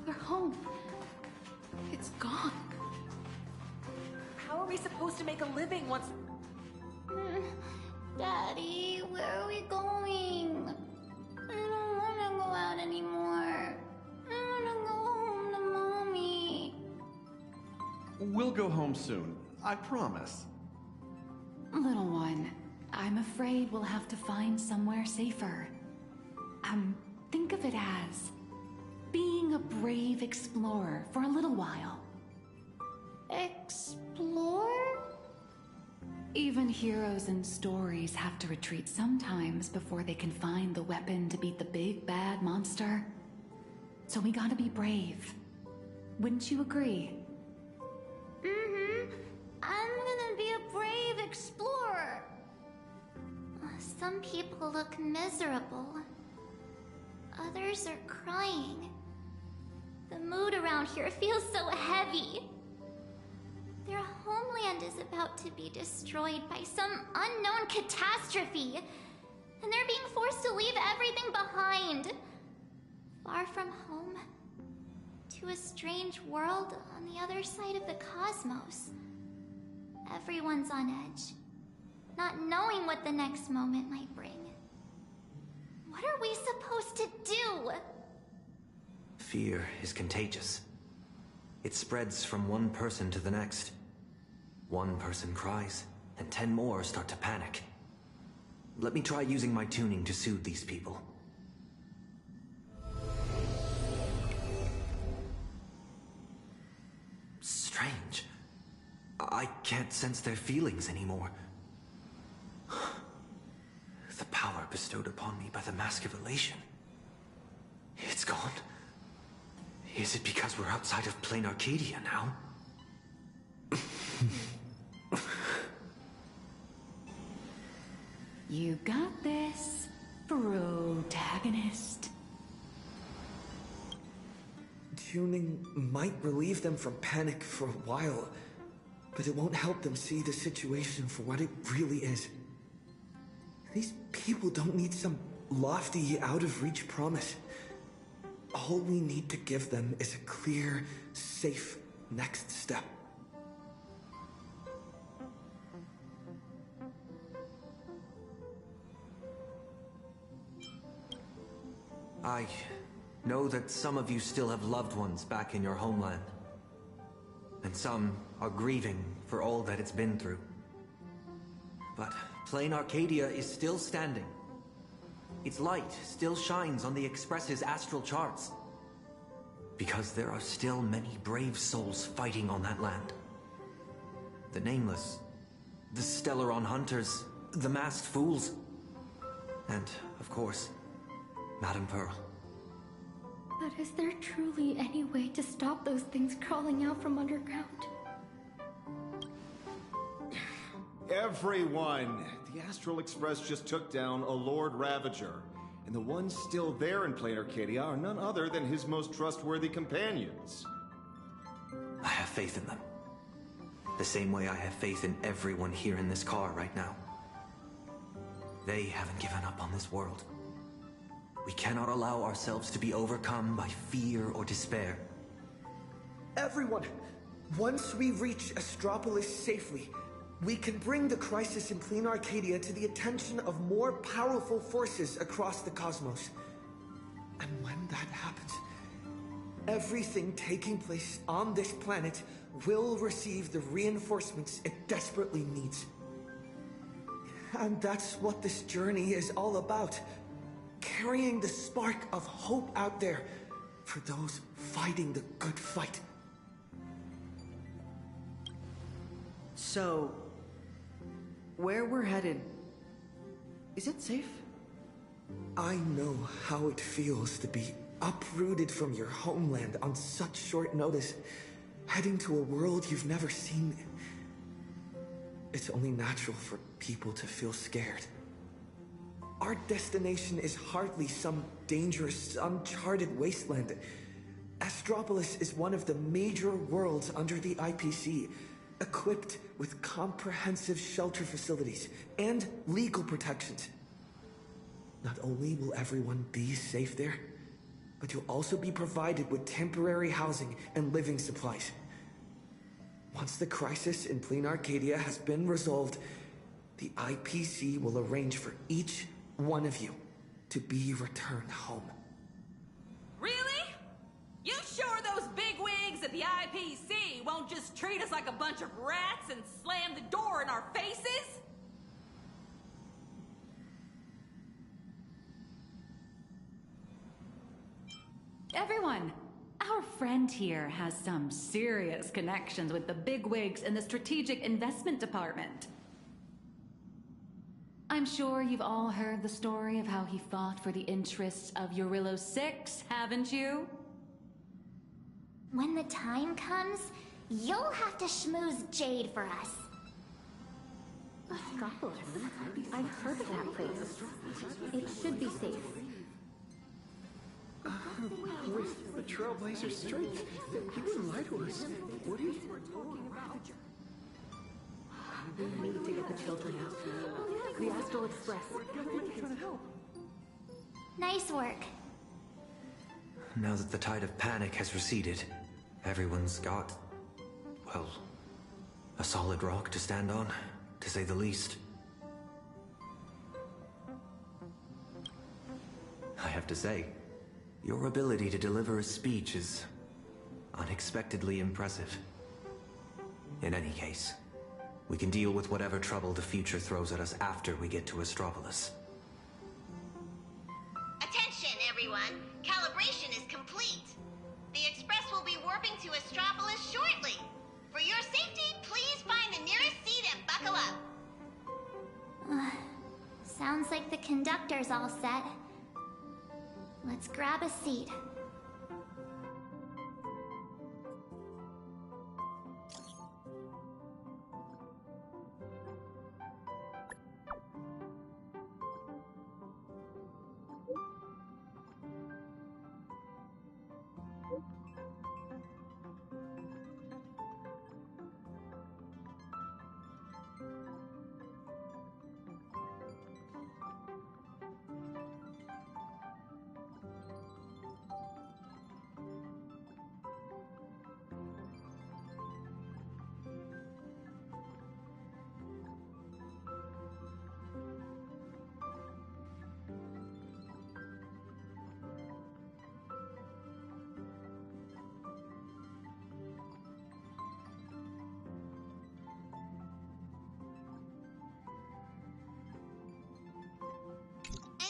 G: We're home. It's gone.
H: How are we supposed to make a living once...
O: Daddy, where are we going? I don't want to go out anymore. I want to go home to Mommy.
Q: We'll go home soon, I promise.
G: Little one, I'm afraid we'll have to find somewhere safer. Think of it as being a brave explorer for a little while.
O: Explore?
G: Even heroes in stories have to retreat sometimes before they can find the weapon to beat the big bad monster. So we gotta be brave. Wouldn't you agree?
O: Mm-hmm. I'm gonna be a brave explorer. Some people look miserable. Others are crying. The mood around here feels so heavy. Their homeland is about to be destroyed by some unknown catastrophe, and they're being forced to leave everything behind. Far from home, to a strange world on the other side of the cosmos. Everyone's on edge, not knowing what the next moment might bring. What are we supposed to do?
B: Fear is contagious. It spreads from one person to the next. One person cries, and 10 more start to panic. Let me try using my tuning to soothe these people. Strange. I can't sense their feelings anymore. The power bestowed upon me by the Mask of Elation. It's gone. Is it because we're outside of Plain Arcadia now?
G: You got this, protagonist.
B: Tuning might relieve them from panic for a while, but it won't help them see the situation for what it really is. These people don't need some lofty, out-of-reach promise. All we need to give them is a clear, safe next step. I know that some of you still have loved ones back in your homeland. And some are grieving for all that it's been through. But Plain Arcadia is still standing. Its light still shines on the Express's astral charts. Because there are still many brave souls fighting on that land. The Nameless, the Stellaron Hunters, the Masked Fools, and, of course, Madame Pearl.
O: But is there truly any way to stop those things crawling out from underground?
I: Everyone! The Astral Express just took down a Lord Ravager, and the ones still there in Plain Arcadia are none other than his most trustworthy companions.
B: I have faith in them. The same way I have faith in everyone here in this car right now. They haven't given up on this world. We cannot allow ourselves to be overcome by fear or despair. Everyone! Once we reach Astropolis safely, we can bring the crisis in Plain Arcadia to the attention of more powerful forces across the cosmos. And when that happens, everything taking place on this planet will receive the reinforcements it desperately needs. And that's what this journey is all about. Carrying the spark of hope out there for those fighting the good fight.
Q: So, where we're headed, is it safe?
B: I know how it feels to be uprooted from your homeland on such short notice, heading to a world you've never seen. It's only natural for people to feel scared. Our destination is hardly some dangerous, uncharted wasteland. Astropolis is one of the major worlds under the IPC, equipped with comprehensive shelter facilities and legal protections. Not only will everyone be safe there, but you'll also be provided with temporary housing and living supplies. Once the crisis in Plain Arcadia has been resolved, the IPC will arrange for each one of you to be returned home.
R: Really? You sure those bigwigs at the IPC won't just treat us like a bunch of rats and slam the door in our faces?
G: Everyone, our friend here has some serious connections with the bigwigs in the Strategic Investment Department. I'm sure you've all heard the story of how he fought for the interests of Eurillo 6, haven't you?
O: When the time comes, you'll have to schmooze Jade for us.
S: Astropolis. I've heard of that place. It should be safe.
K: With the Trailblazer's strength, he wouldn't lie to us, would he?
S: We need to get the children out. The Astral Express.
O: Nice work.
B: Now that the tide of panic has receded, everyone's got, well, A solid rock to stand on, to say the least. I have to say, your ability to deliver a speech is unexpectedly impressive. In any case, we can deal with whatever trouble the future throws at us after we get to Astropolis.
P: Attention, everyone! Calibration is complete. The Express will be warping to Astropolis shortly. For your safety, please find the nearest seat and buckle up.
O: Sounds like the conductor's all set. Let's grab a seat.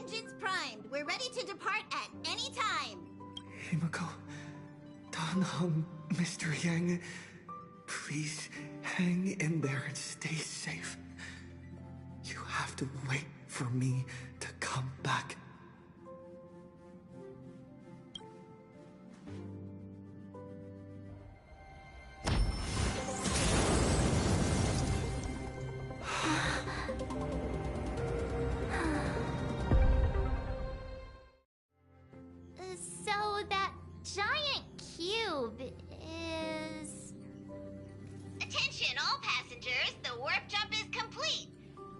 P: Engines primed. We're ready to depart at any time.
B: Himiko, Tanham, Mr. Yang, please hang in there and stay safe. You have to wait for me to come back.
O: So that giant cube is...
P: Attention, all passengers. The warp jump is complete.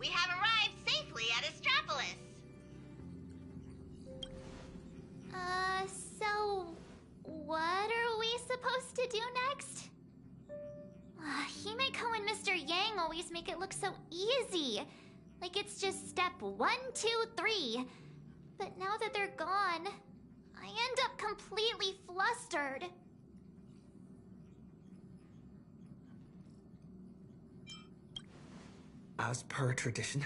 P: We have arrived safely at Astropolis.
O: So what are we supposed to do next? Himeko and Mr. Yang always make it look so easy. Like it's just step 1, 2, 3. But now that they're gone, I end up completely flustered.
B: As per tradition,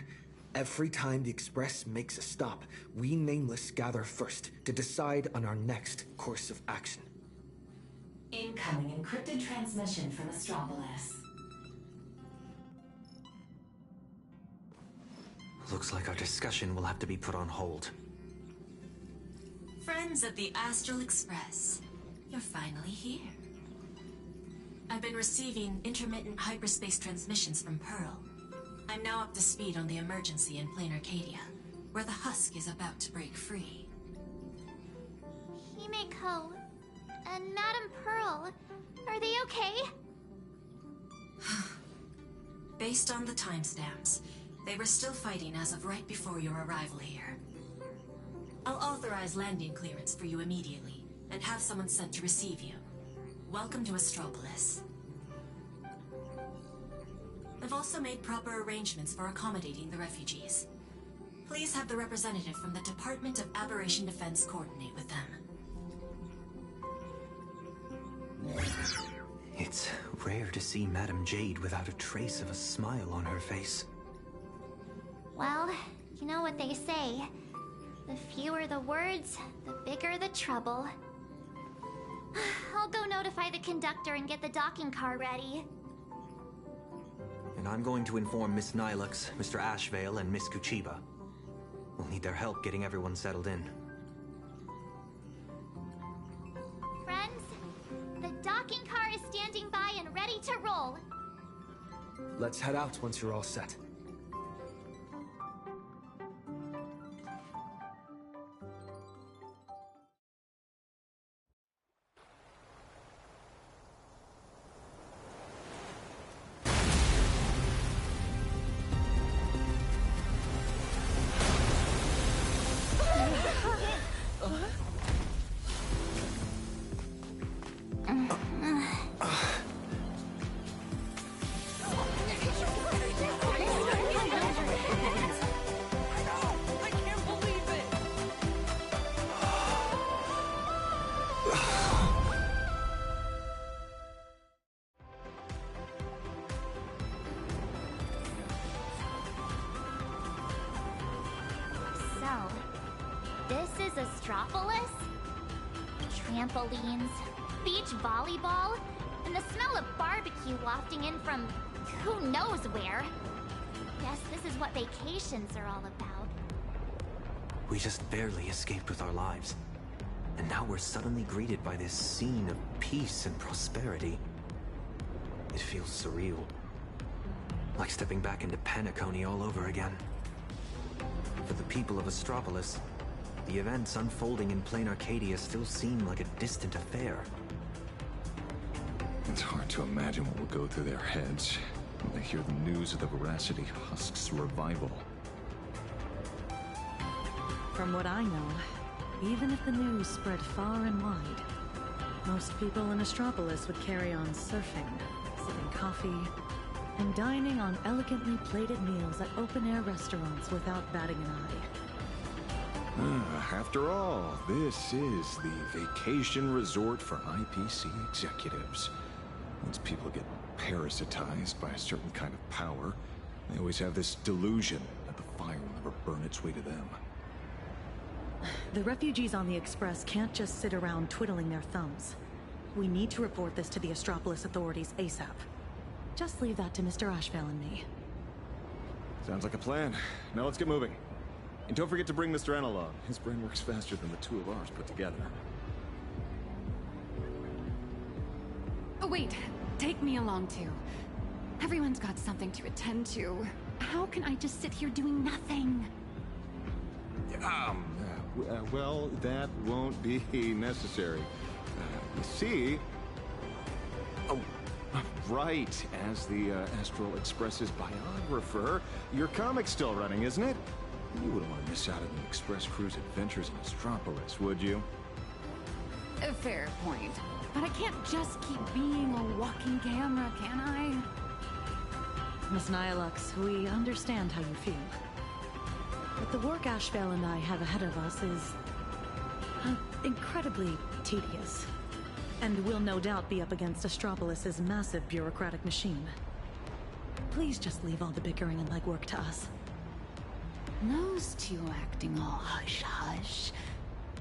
B: every time the Express makes a stop, we Nameless gather first to decide on our next course of action.
T: Incoming encrypted transmission from Astropolis.
B: Looks like our discussion will have to be put on hold.
T: Friends of the Astral Express, you're finally here. I've been receiving intermittent hyperspace transmissions from Pearl. I'm now up to speed on the emergency in Plain Arcadia, where the husk is about to break free.
O: Himeko and Madame Pearl, are they okay?
T: Based on the timestamps, they were still fighting as of right before your arrival here. I'll authorize landing clearance for you immediately, and have someone sent to receive you. Welcome to Astropolis. I've also made proper arrangements for accommodating the refugees. Please have the representative from the Department of Aberration Defense coordinate with them.
B: It's rare to see Madame Jade without a trace of a smile on her face.
O: Well, you know what they say. The fewer the words, the bigger the trouble. I'll go notify the conductor and get the docking car ready.
B: And I'm going to inform Miss Nilux, Mr. Ashvale, and Miss Kuchiba. We'll need their help getting everyone settled in.
O: Friends, the docking car is standing by and ready to roll.
B: Let's head out once you're all set.
O: Astropolis? Trampolines, beach volleyball, and the smell of barbecue wafting in from who knows where. Guess this is what vacations are all about.
B: We just barely escaped with our lives. And now we're suddenly greeted by this scene of peace and prosperity. It feels surreal. Like stepping back into Penacony all over again. For the people of Astropolis, the events unfolding in Plain Arcadia still seem like a distant affair.
I: It's hard to imagine what will go through their heads when they hear the news of the Veracity Husk's revival.
H: From what I know, even if the news spread far and wide, most people in Astropolis would carry on surfing, sipping coffee, and dining on elegantly plated meals at open-air restaurants without batting an eye.
I: After all, this is the vacation resort for IPC executives. Once people get parasitized by a certain kind of power, they always have this delusion that the fire will never burn its way to them.
H: The refugees on the Express can't just sit around twiddling their thumbs. We need to report this to the Astropolis authorities ASAP. Just leave that to Mr. Ashvale and me.
I: Sounds like a plan. Now let's get moving. And don't forget to bring Mr. N along. His brain works faster than the two of ours put together.
G: Oh, wait. Take me along, too. Everyone's got something to attend to. How can I just sit here doing nothing?
I: Well, that won't be necessary. You see... Oh, right. As the Astral Express's biographer, your comic's still running, isn't it? You wouldn't want to miss out on the Express crew's adventures in Astropolis, would you?
G: A fair point. But I can't just keep being a walking camera, can I?
H: Miss Nihilux, we understand how you feel. But the work Ashvale and I have ahead of us is... incredibly tedious. And we'll no doubt be up against Astropolis' massive bureaucratic machine. Please just leave all the bickering and legwork to us.
G: Those two acting all hush-hush.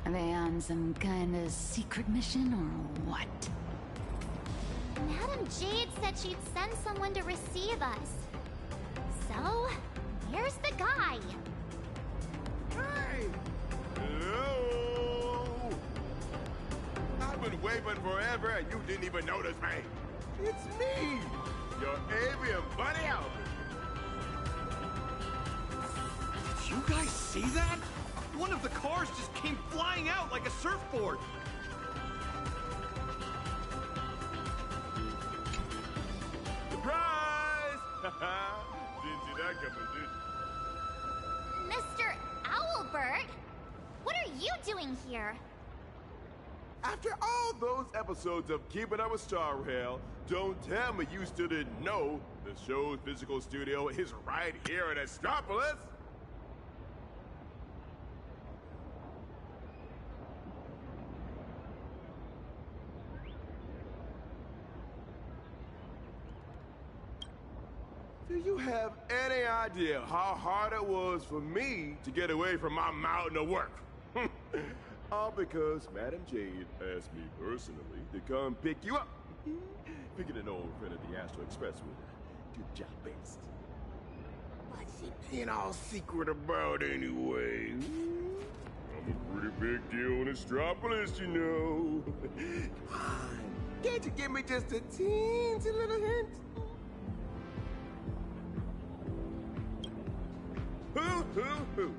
G: Are they on some kind of secret mission or what?
O: Madam Jade said she'd send someone to receive us. So, here's the guy.
U: Hey! Hello! I've been waiting forever and you didn't even notice me. It's me, your avian bunny Albert.
V: Did you guys see that? One of the cars just came flying out like a surfboard.
U: Surprise! Didn't see that coming, did you?
O: Mr. Owlbird? What are you doing here?
U: After all those episodes of Keeping Up with Star Rail, don't tell me you still didn't know the show's physical studio is right here in Astropolis. Do you have any idea how hard it was for me to get away from my mountain of work? All because Madam Jade asked me personally to come pick you up. Picking an old friend of the Astro Express would do the job best. What's she being all secret about anyway? I'm a pretty big deal in Astropolis, you know. Come on, can't you give me just a teensy little hint? Hoo.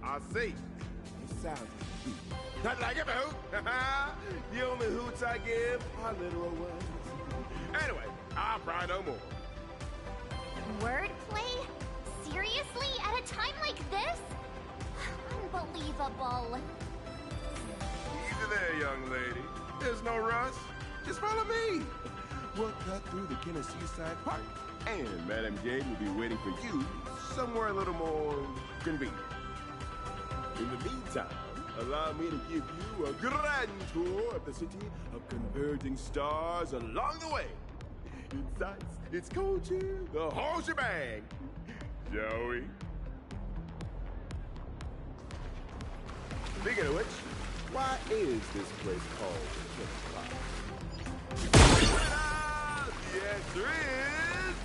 U: I see. It sounds like a not like a hoot. The only hoots I give are literal ones. Anyway, I'll cry no more.
O: Wordplay? Seriously? At a time like this? Unbelievable.
U: Easy there, young lady. There's no rush. Just follow me. We'll cut through the Tennessee Side Park, and Madam Jade will be waiting for you somewhere a little more convenient. In the meantime, allow me to give you a grand tour of the city of converging stars along the way. Its sights, its culture, the whole shebang. Shall we? Speaking of which, why is this place called the The answer is...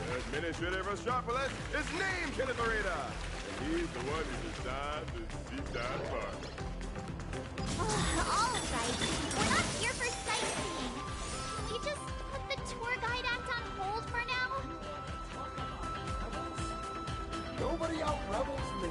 U: The administrator of Astropolis is named Kenneth Morita, and he's the one who designed the Seaside Park.
O: All right, we're not here for sightseeing. Can we just put the tour guide act on hold for now?
K: Nobody out rebels me.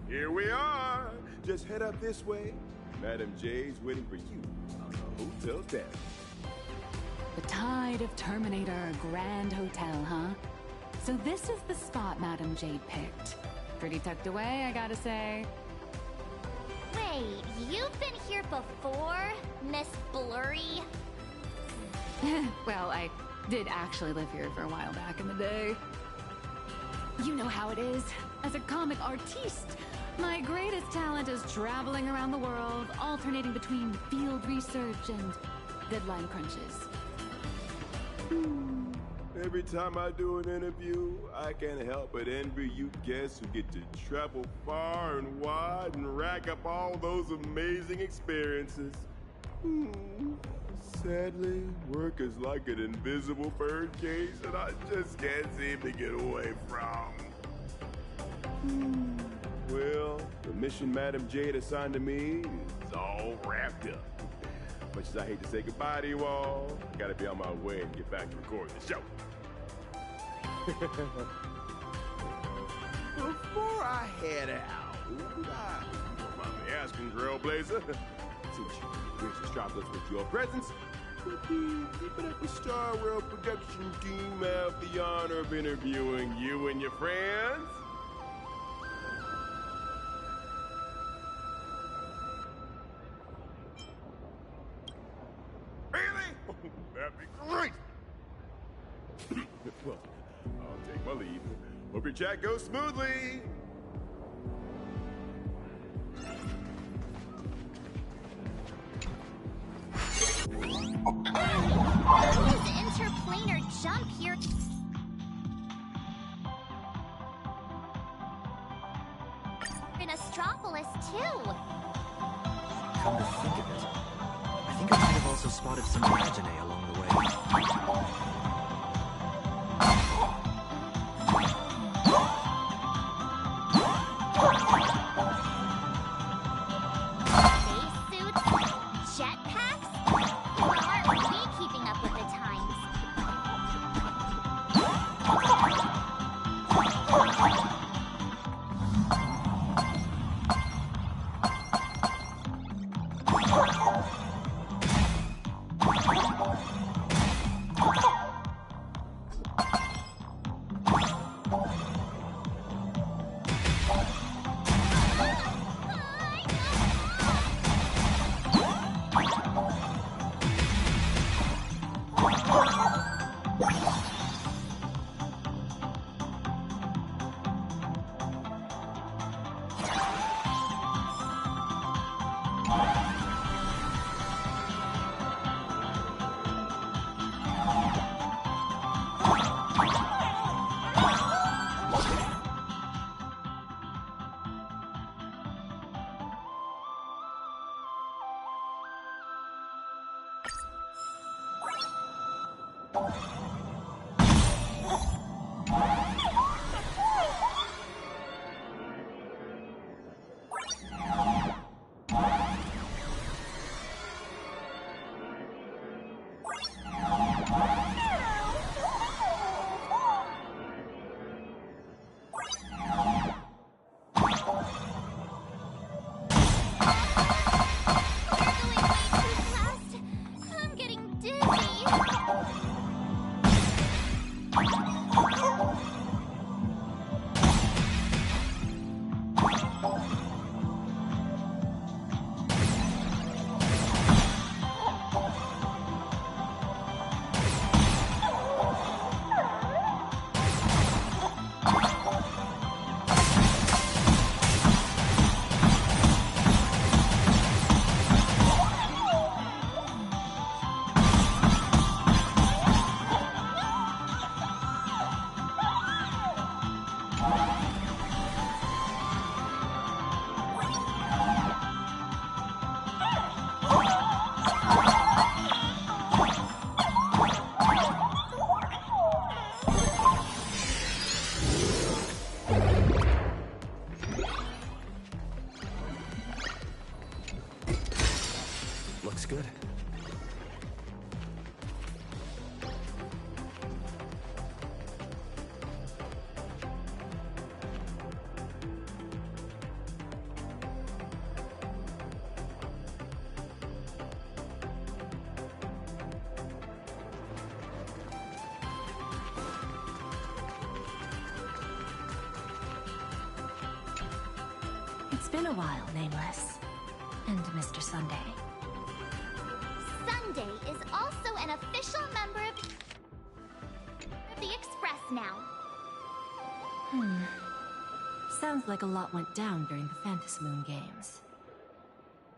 U: Here we are. Just head up this way. Madam J's waiting for you on the hotel deck.
G: The Tide of Terminator Grand Hotel, huh? So this is the spot Madam Jade picked. Pretty tucked away, I gotta say.
O: Wait, you've been here before, Miss Blurry?
G: Well, I did actually live here for a while back in the day. You know how it is. As a comic artiste, my greatest talent is traveling around the world, alternating between field research and deadline crunches.
U: Every time I do an interview, I can't help but envy you guests who get to travel far and wide and rack up all those amazing experiences. Sadly, work is like an invisible bird cage that I just can't seem to get away from. Well, the mission Madam Jade assigned to me is all wrapped up. Much as I hate to say goodbye to you all, I gotta be on my way and get back to recording the show. Before I head out, don't mind me asking, Trailblazer, since you graced Astropolis with your presence, would you keep it up with Star World production team have the honor of interviewing you and your friends? Really? That'd be great! Well, I'll take my leave. Hope your chat goes smoothly!
O: His interplanar jump here. In Astropolis, too.
B: Come to think of it, I think I might have also spotted some Imaginae along the way. Looks good.
T: It's been a while, Nameless. And Mr. Sunday.
O: Sunday is also an official member of the Express now.
T: Sounds like a lot went down during the Phantasmoon Games.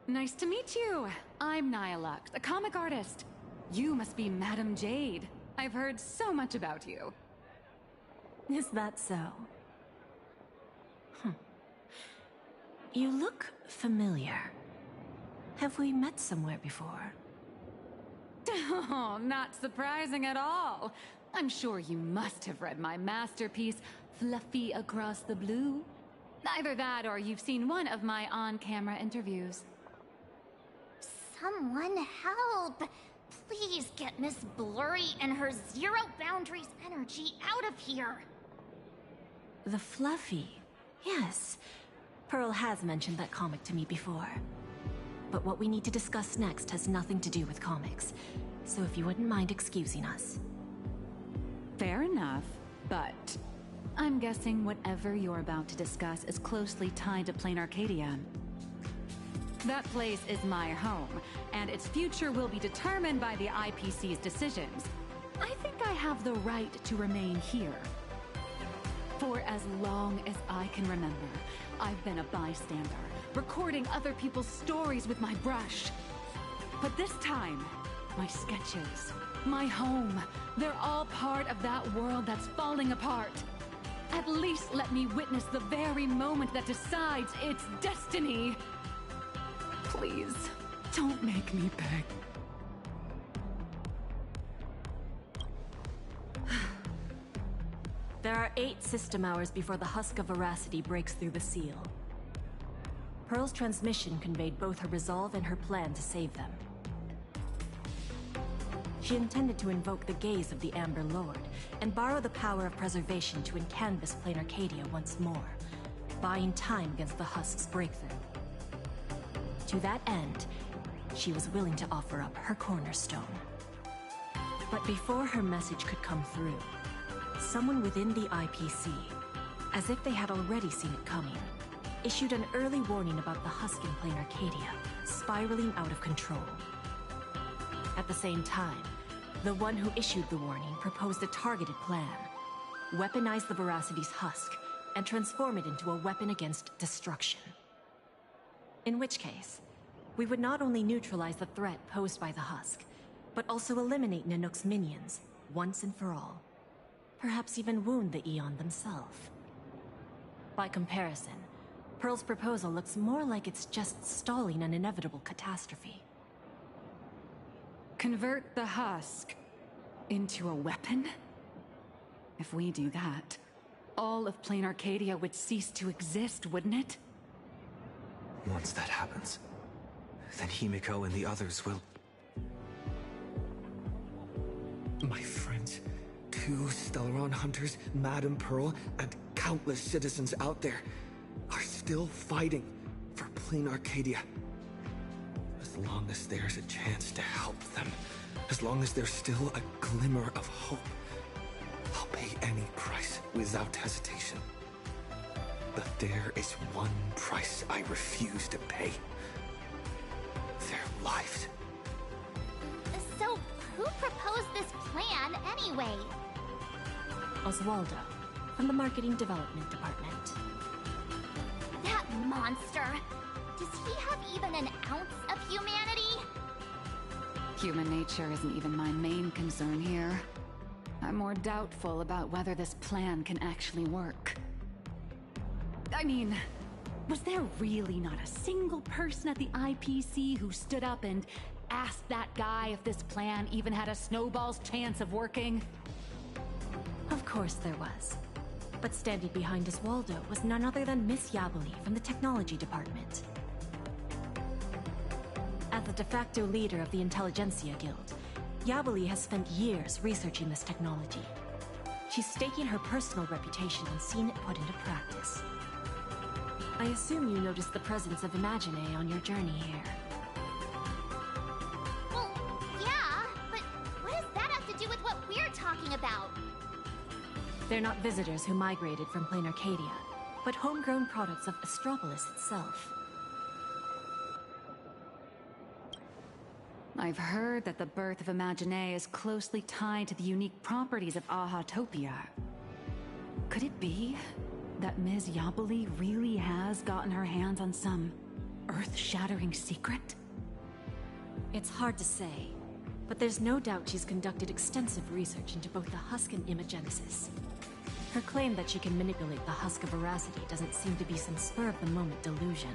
G: Nice to meet you. I'm Nihilux, a comic artist. You must be Madame Jade. I've heard so much about you.
T: Is that so? You look familiar. Have we met somewhere before?
G: Oh, not surprising at all. I'm sure you must have read my masterpiece, Fluffy Across the Blue. Either that or you've seen one of my on-camera interviews.
O: Someone help! Please get Miss Blurry and her zero boundaries energy out of here!
T: The Fluffy. Yes. Pearl has mentioned that comic to me before. But what we need to discuss next has nothing to do with comics. So if you wouldn't mind excusing us.
G: Fair enough, but I'm guessing whatever you're about to discuss is closely tied to Plain Arcadia. That place is my home, and its future will be determined by the IPC's decisions. I think I have the right to remain here. For as long as I can remember, I've been a bystander, recording other people's stories with my brush. But this time, my sketches, my home, they're all part of that world that's falling apart. At least let me witness the very moment that decides its destiny. Please, don't make me beg.
T: There are 8 system hours before the husk of veracity breaks through the seal. Pearl's transmission conveyed both her resolve and her plan to save them. She intended to invoke the gaze of the Amber Lord and borrow the power of preservation to encanvas Plain Arcadia once more, buying time against the husk's breakthrough. To that end, she was willing to offer up her cornerstone. But before her message could come through, someone within the IPC, as if they had already seen it coming, issued an early warning about the husk in Plain Arcadia, spiraling out of control. At the same time, the one who issued the warning proposed a targeted plan. Weaponize the Veracity's husk and transform it into a weapon against destruction. In which case, we would not only neutralize the threat posed by the husk, but also eliminate Nanook's minions, once and for all. Perhaps even wound the Eon themselves. By comparison, Pearl's proposal looks more like it's just stalling an inevitable catastrophe.
G: Convert the husk into a weapon? If we do that, all of Plain Arcadia would cease to exist, wouldn't it?
B: Once that happens, then Himiko and the others will... My friends, 2 Stellaron hunters, Madame Pearl, and countless citizens out there are still fighting for Plain Arcadia. As long as there's a chance to help them, as long as there's still a glimmer of hope, I'll pay any price without hesitation. But there is one price I refuse to pay. Their lives.
O: So, who proposed this plan anyway?
J: Oswaldo, from the Marketing Development Department.
O: That monster! Does he have even an ounce of humanity?
G: Human nature isn't even my main concern here. I'm more doubtful about whether this plan can actually work. I mean, was there really not a single person at the IPC who stood up and asked that guy if this plan even had a snowball's chance of working?
J: Of course there was. But standing behind Oswaldo was none other than Miss Yabuli from the Technology Department. As the de facto leader of the Intelligentsia Guild, Yabuli has spent years researching this technology. She's staking her personal reputation on seeing it put into practice. I assume you noticed the presence of Imagine on your journey here.
O: Well, yeah, but what does that have to do with what we're talking about?
J: They're not visitors who migrated from plain Arcadia, but homegrown products of Astropolis itself.
G: I've heard that the birth of Imagine is closely tied to the unique properties of Ahatopia. Could it be that Ms. Yabuli really has gotten her hands on some earth-shattering secret?
J: It's hard to say, but there's no doubt she's conducted extensive research into both the Husk and Imagenesis. Her claim that she can manipulate the Husk of Veracity doesn't seem to be some spur-of-the-moment delusion.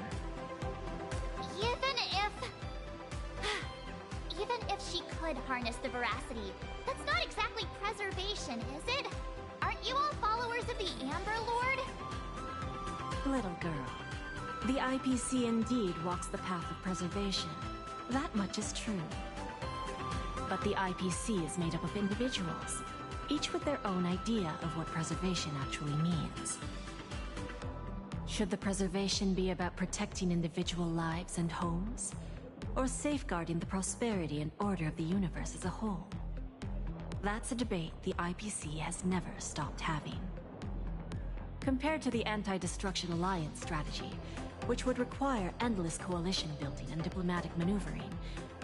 O: Even if she could harness the Veracity, that's not exactly preservation, is it? Aren't you all followers of the Amber Lord?
J: Little girl, the IPC indeed walks the path of preservation. That much is true. But the IPC is made up of individuals, each with their own idea of what preservation actually means. Should the preservation be about protecting individual lives and homes, or safeguarding the prosperity and order of the universe as a whole? That's a debate the IPC has never stopped having. Compared to the Anti-Destruction Alliance strategy, which would require endless coalition building and diplomatic maneuvering,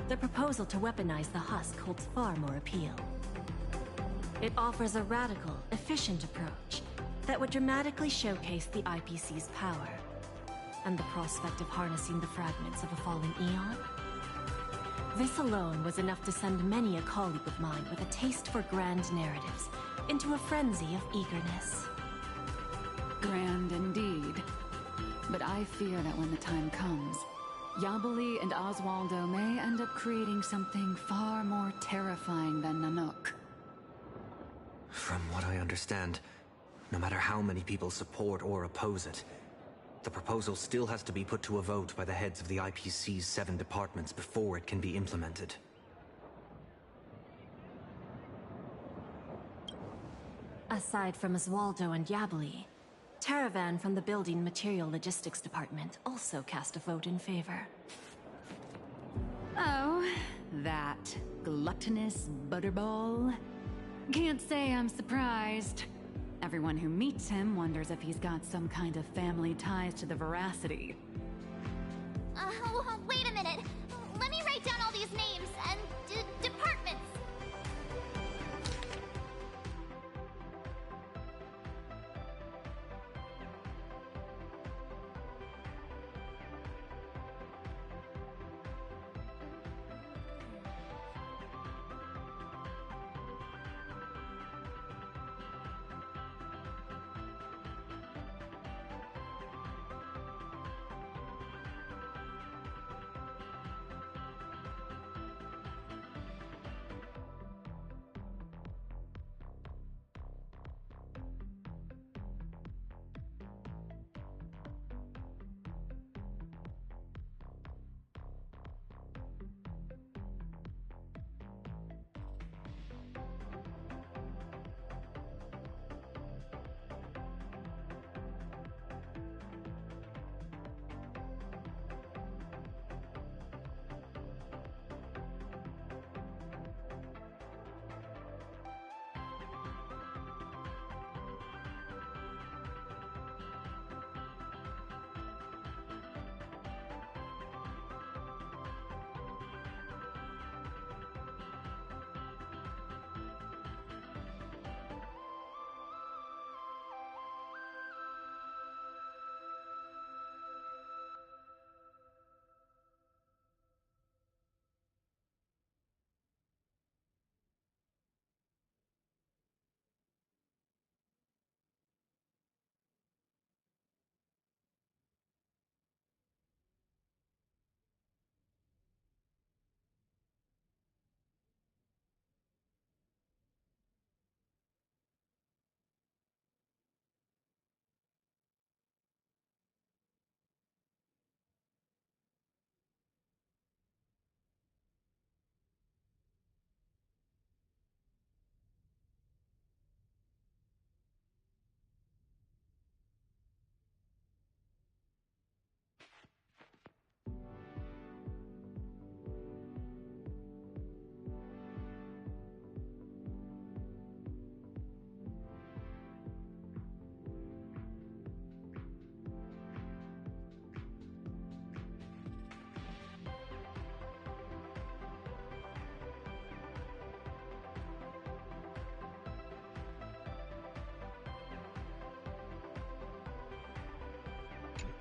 J: the proposal to weaponize the Husk holds far more appeal. It offers a radical, efficient approach that would dramatically showcase the IPC's power, and the prospect of harnessing the fragments of a fallen eon. This alone was enough to send many a colleague of mine with a taste for grand narratives into a frenzy of eagerness.
G: Grand indeed. But I fear that when the time comes, Yabuli and Oswaldo may end up creating something far more terrifying than Nanook.
B: From what I understand, no matter how many people support or oppose it, the proposal still has to be put to a vote by the heads of the IPC's 7 departments before it can be implemented.
J: Aside from Oswaldo and Yabuli, Taravan from the Building Material Logistics Department also cast a vote in favor.
G: Oh, that gluttonous butterball. Can't say I'm surprised. Everyone who meets him wonders if he's got some kind of family ties to the Veracity.
O: Wait a minute. Let me write down all these names and departments.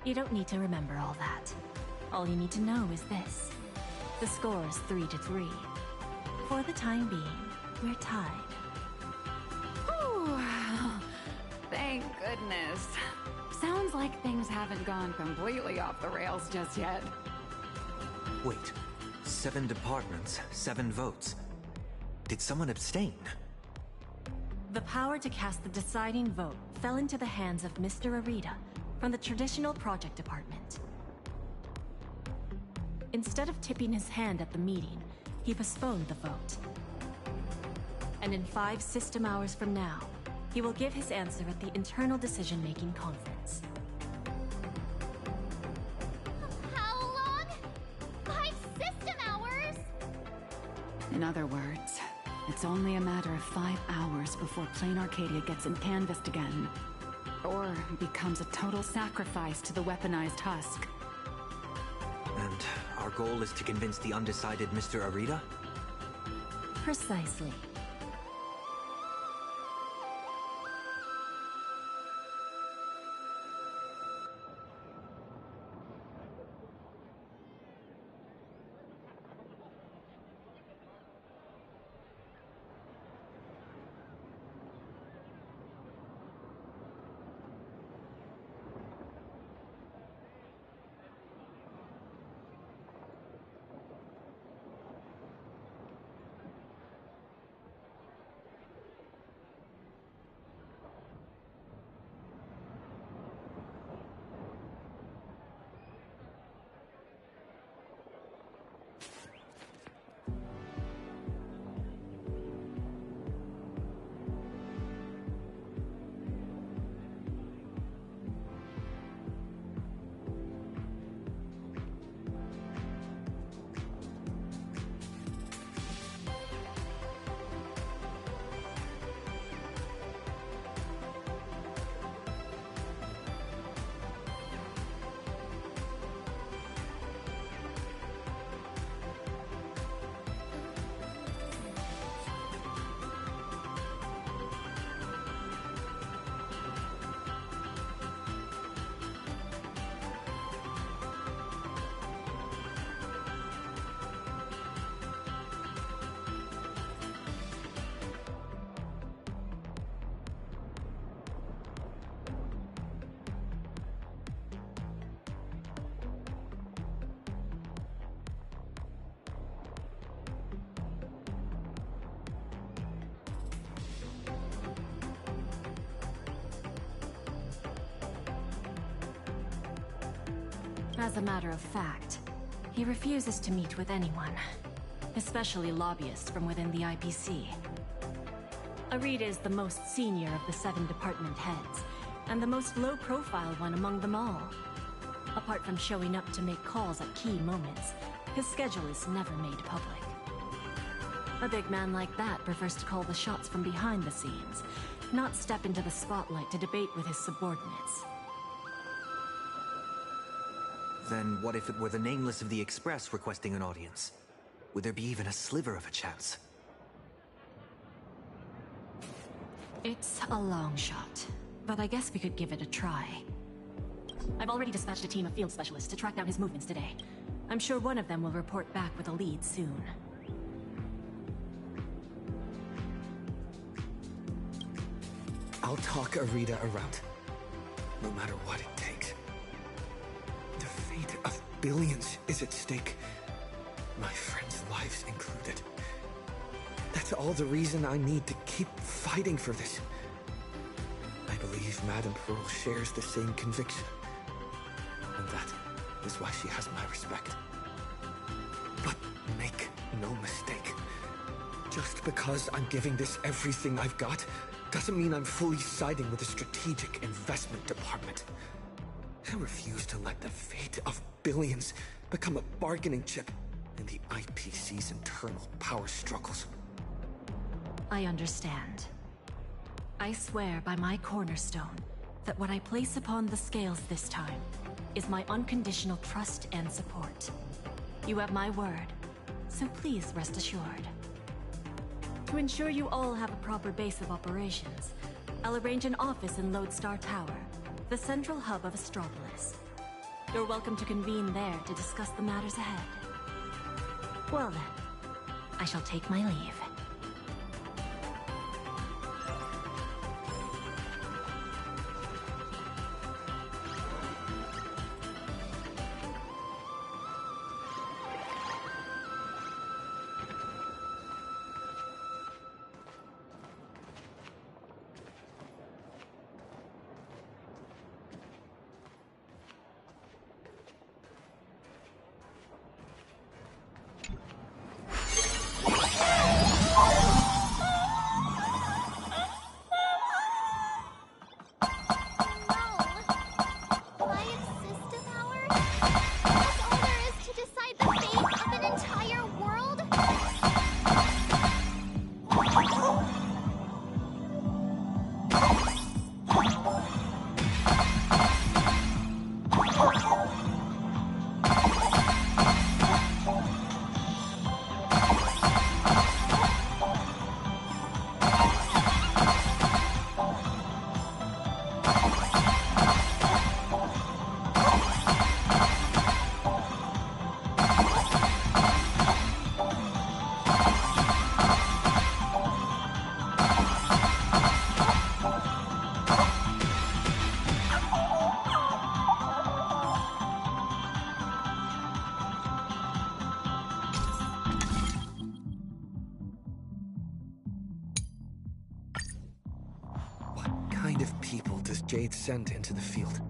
J: You don't need to remember all that. All you need to know is this. The score is 3-3. For the time being, we're tied.
G: Whew. Thank goodness. Sounds like things haven't gone completely off the rails just yet.
B: Wait, 7 departments, 7 votes. Did someone abstain?
J: The power to cast the deciding vote fell into the hands of Mr. Arita from the Traditional Project Department. Instead of tipping his hand at the meeting, he postponed the vote. And in 5 system hours from now, he will give his answer at the Internal Decision-Making Conference.
O: How long? 5 system hours?
G: In other words, it's only a matter of 5 hours before Plain Arcadia gets encanvassed again. Or becomes a total sacrifice to the weaponized husk.
B: And our goal is to convince the undecided Mr. Arita?
J: Precisely. As a matter of fact, he refuses to meet with anyone, especially lobbyists from within the IPC. Arita is the most senior of the 7 department heads, and the most low-profile one among them all. Apart from showing up to make calls at key moments, his schedule is never made public. A big man like that prefers to call the shots from behind the scenes, not step into the spotlight to debate with his subordinates.
B: Then what if it were the Nameless of the Express requesting an audience? Would there be even a sliver of a chance?
J: It's a long shot, but I guess we could give it a try. I've already dispatched a team of field specialists to track down his movements today. I'm sure one of them will report back with a lead soon.
B: I'll talk Arita around, no matter what it takes. The fate of billions is at stake, my friends' lives included. That's all the reason I need to keep fighting for this. I believe Madame Pearl shares the same conviction. And that is why she has my respect. But make no mistake. Just because I'm giving this everything I've got, doesn't mean I'm fully siding with the Strategic Investment Department. I refuse to let the fate of billions become a bargaining chip in the IPC's internal power struggles.
J: I understand. I swear by my cornerstone that what I place upon the scales this time is my unconditional trust and support. You have my word, so please rest assured. To ensure you all have a proper base of operations, I'll arrange an office in Lodestar Tower, the central hub of Astropolis. You're welcome to convene there to discuss the matters ahead. Well then, I shall take my leave.
B: Jade sent into the field?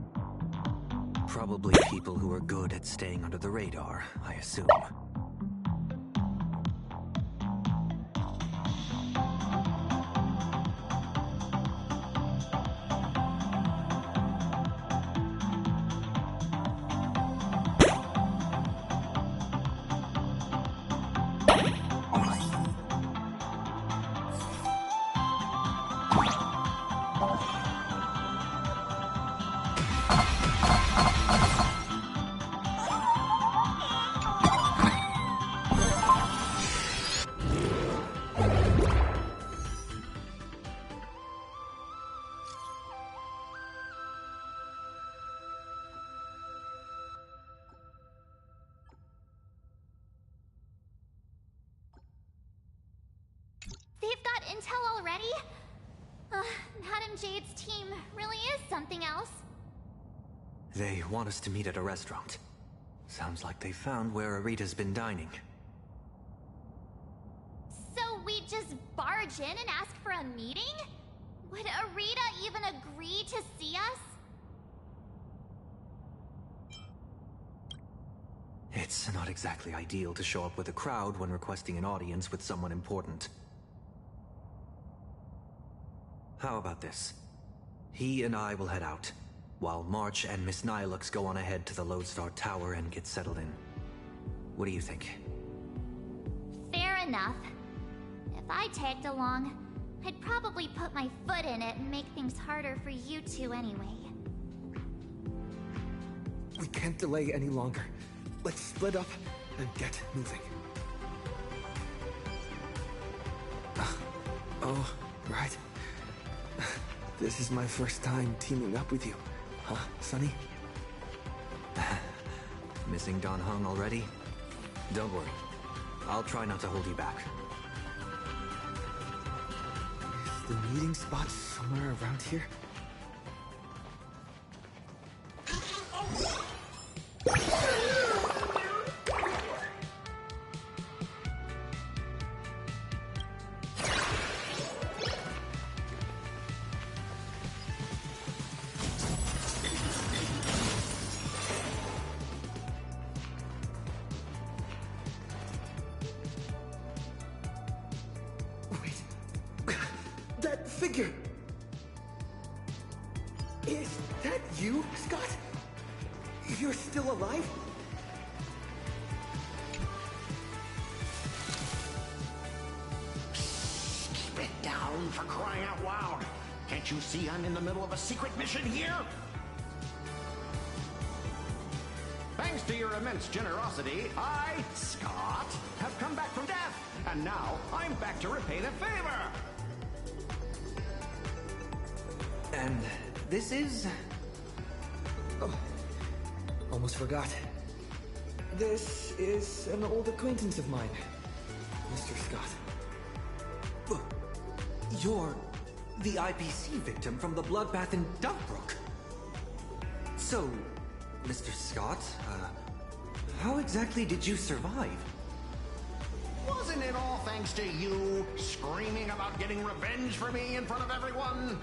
B: Probably people who are good at staying under the radar, I assume.
O: They've got intel already? Madam Jade's team really is something else.
B: They want us to meet at a restaurant. Sounds like they found where Arita's been dining.
O: So we just barge in and ask for a meeting? Would Arita even agree to see us?
B: It's not exactly ideal to show up with a crowd when requesting an audience with someone important. How about this? He and I will head out, while March and Miss Nihilux go on ahead to the Lodestar Tower and get settled in. What do you think?
O: Fair enough. If I tagged along, I'd probably put my foot in it and make things harder for you two anyway.
B: We can't delay any longer. Let's split up and get moving. Oh, right. This is my first time teaming up with you. Huh, Sonny? Missing Don Hung already? Don't worry. I'll try not to hold you back. Is the meeting spot somewhere around here? Figure! Is that you, Scott? You're still alive?
L: Keep it down, for crying out loud! Can't you see I'm in the middle of a secret mission here? Thanks to your immense generosity, I, Scott, have come back from death, and now I'm back to repay the favor!
B: And this is... Oh, Almost forgot. This is an old acquaintance of mine, Mr. Scott. You're the IPC victim from the bloodbath in Duckbrook. So, Mr. Scott, how exactly did you survive?
L: Wasn't it all thanks to you screaming about getting revenge for me in front of everyone?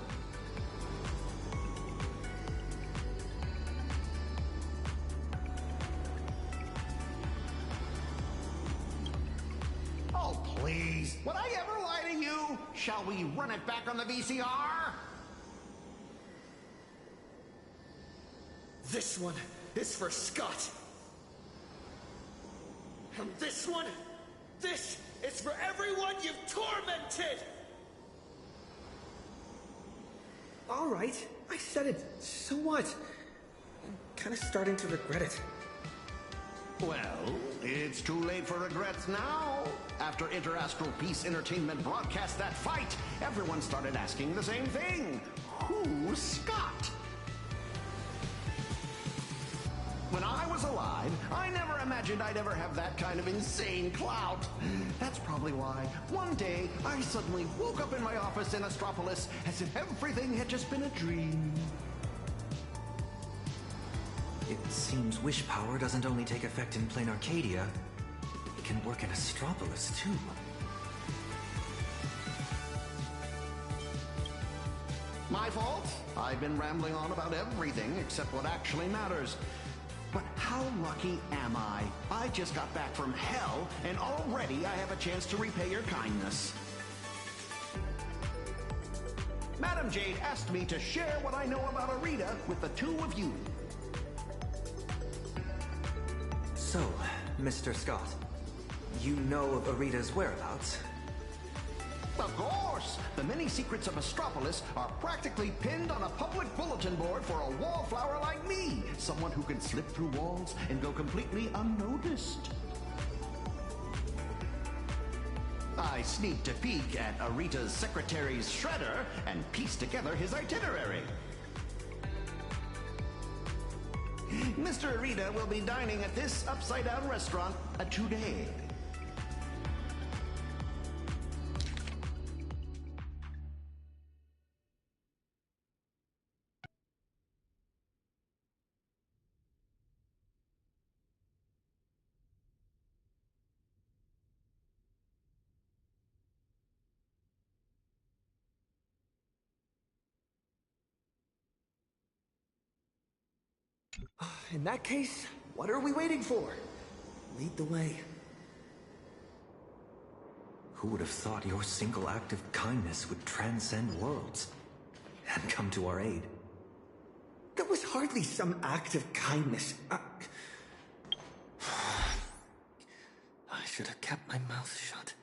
L: Oh, please. Would I ever lie to you? Shall we run it back on the VCR?
K: This one is for Scott. And this one, this is for everyone you've tormented!
B: All right, I said it. So what? I'm kind of starting to regret it.
L: Well, it's too late for regrets now. After Interastral Peace Entertainment broadcast that fight, everyone started asking the same thing. Who's Scott? When I was alive, I never imagined I'd ever have that kind of insane clout. That's probably why one day I suddenly woke up in my office in Astropolis as if everything had just been a dream.
B: It seems wish power doesn't only take effect in plain Arcadia. It can work in Astropolis, too.
L: My fault. I've been rambling on about everything except what actually matters. But how lucky am I? I just got back from hell, and already I have a chance to repay your kindness. Madam Jade asked me to share what I know about Arita with the two of you.
B: So, Mr. Scott, you know of Arita's whereabouts?
L: Of course! The many secrets of Astropolis are practically pinned on a public bulletin board for a wallflower like me, someone who can slip through walls and go completely unnoticed. I sneaked a peek at Arita's secretary's shredder and pieced together his itinerary. Mr. Arita will be dining at this upside-down restaurant today.
B: In that case, what are we waiting for? Lead the way. Who would have thought your single act of kindness would transcend worlds and come to our aid? That was hardly some act of kindness. I should have kept my mouth shut.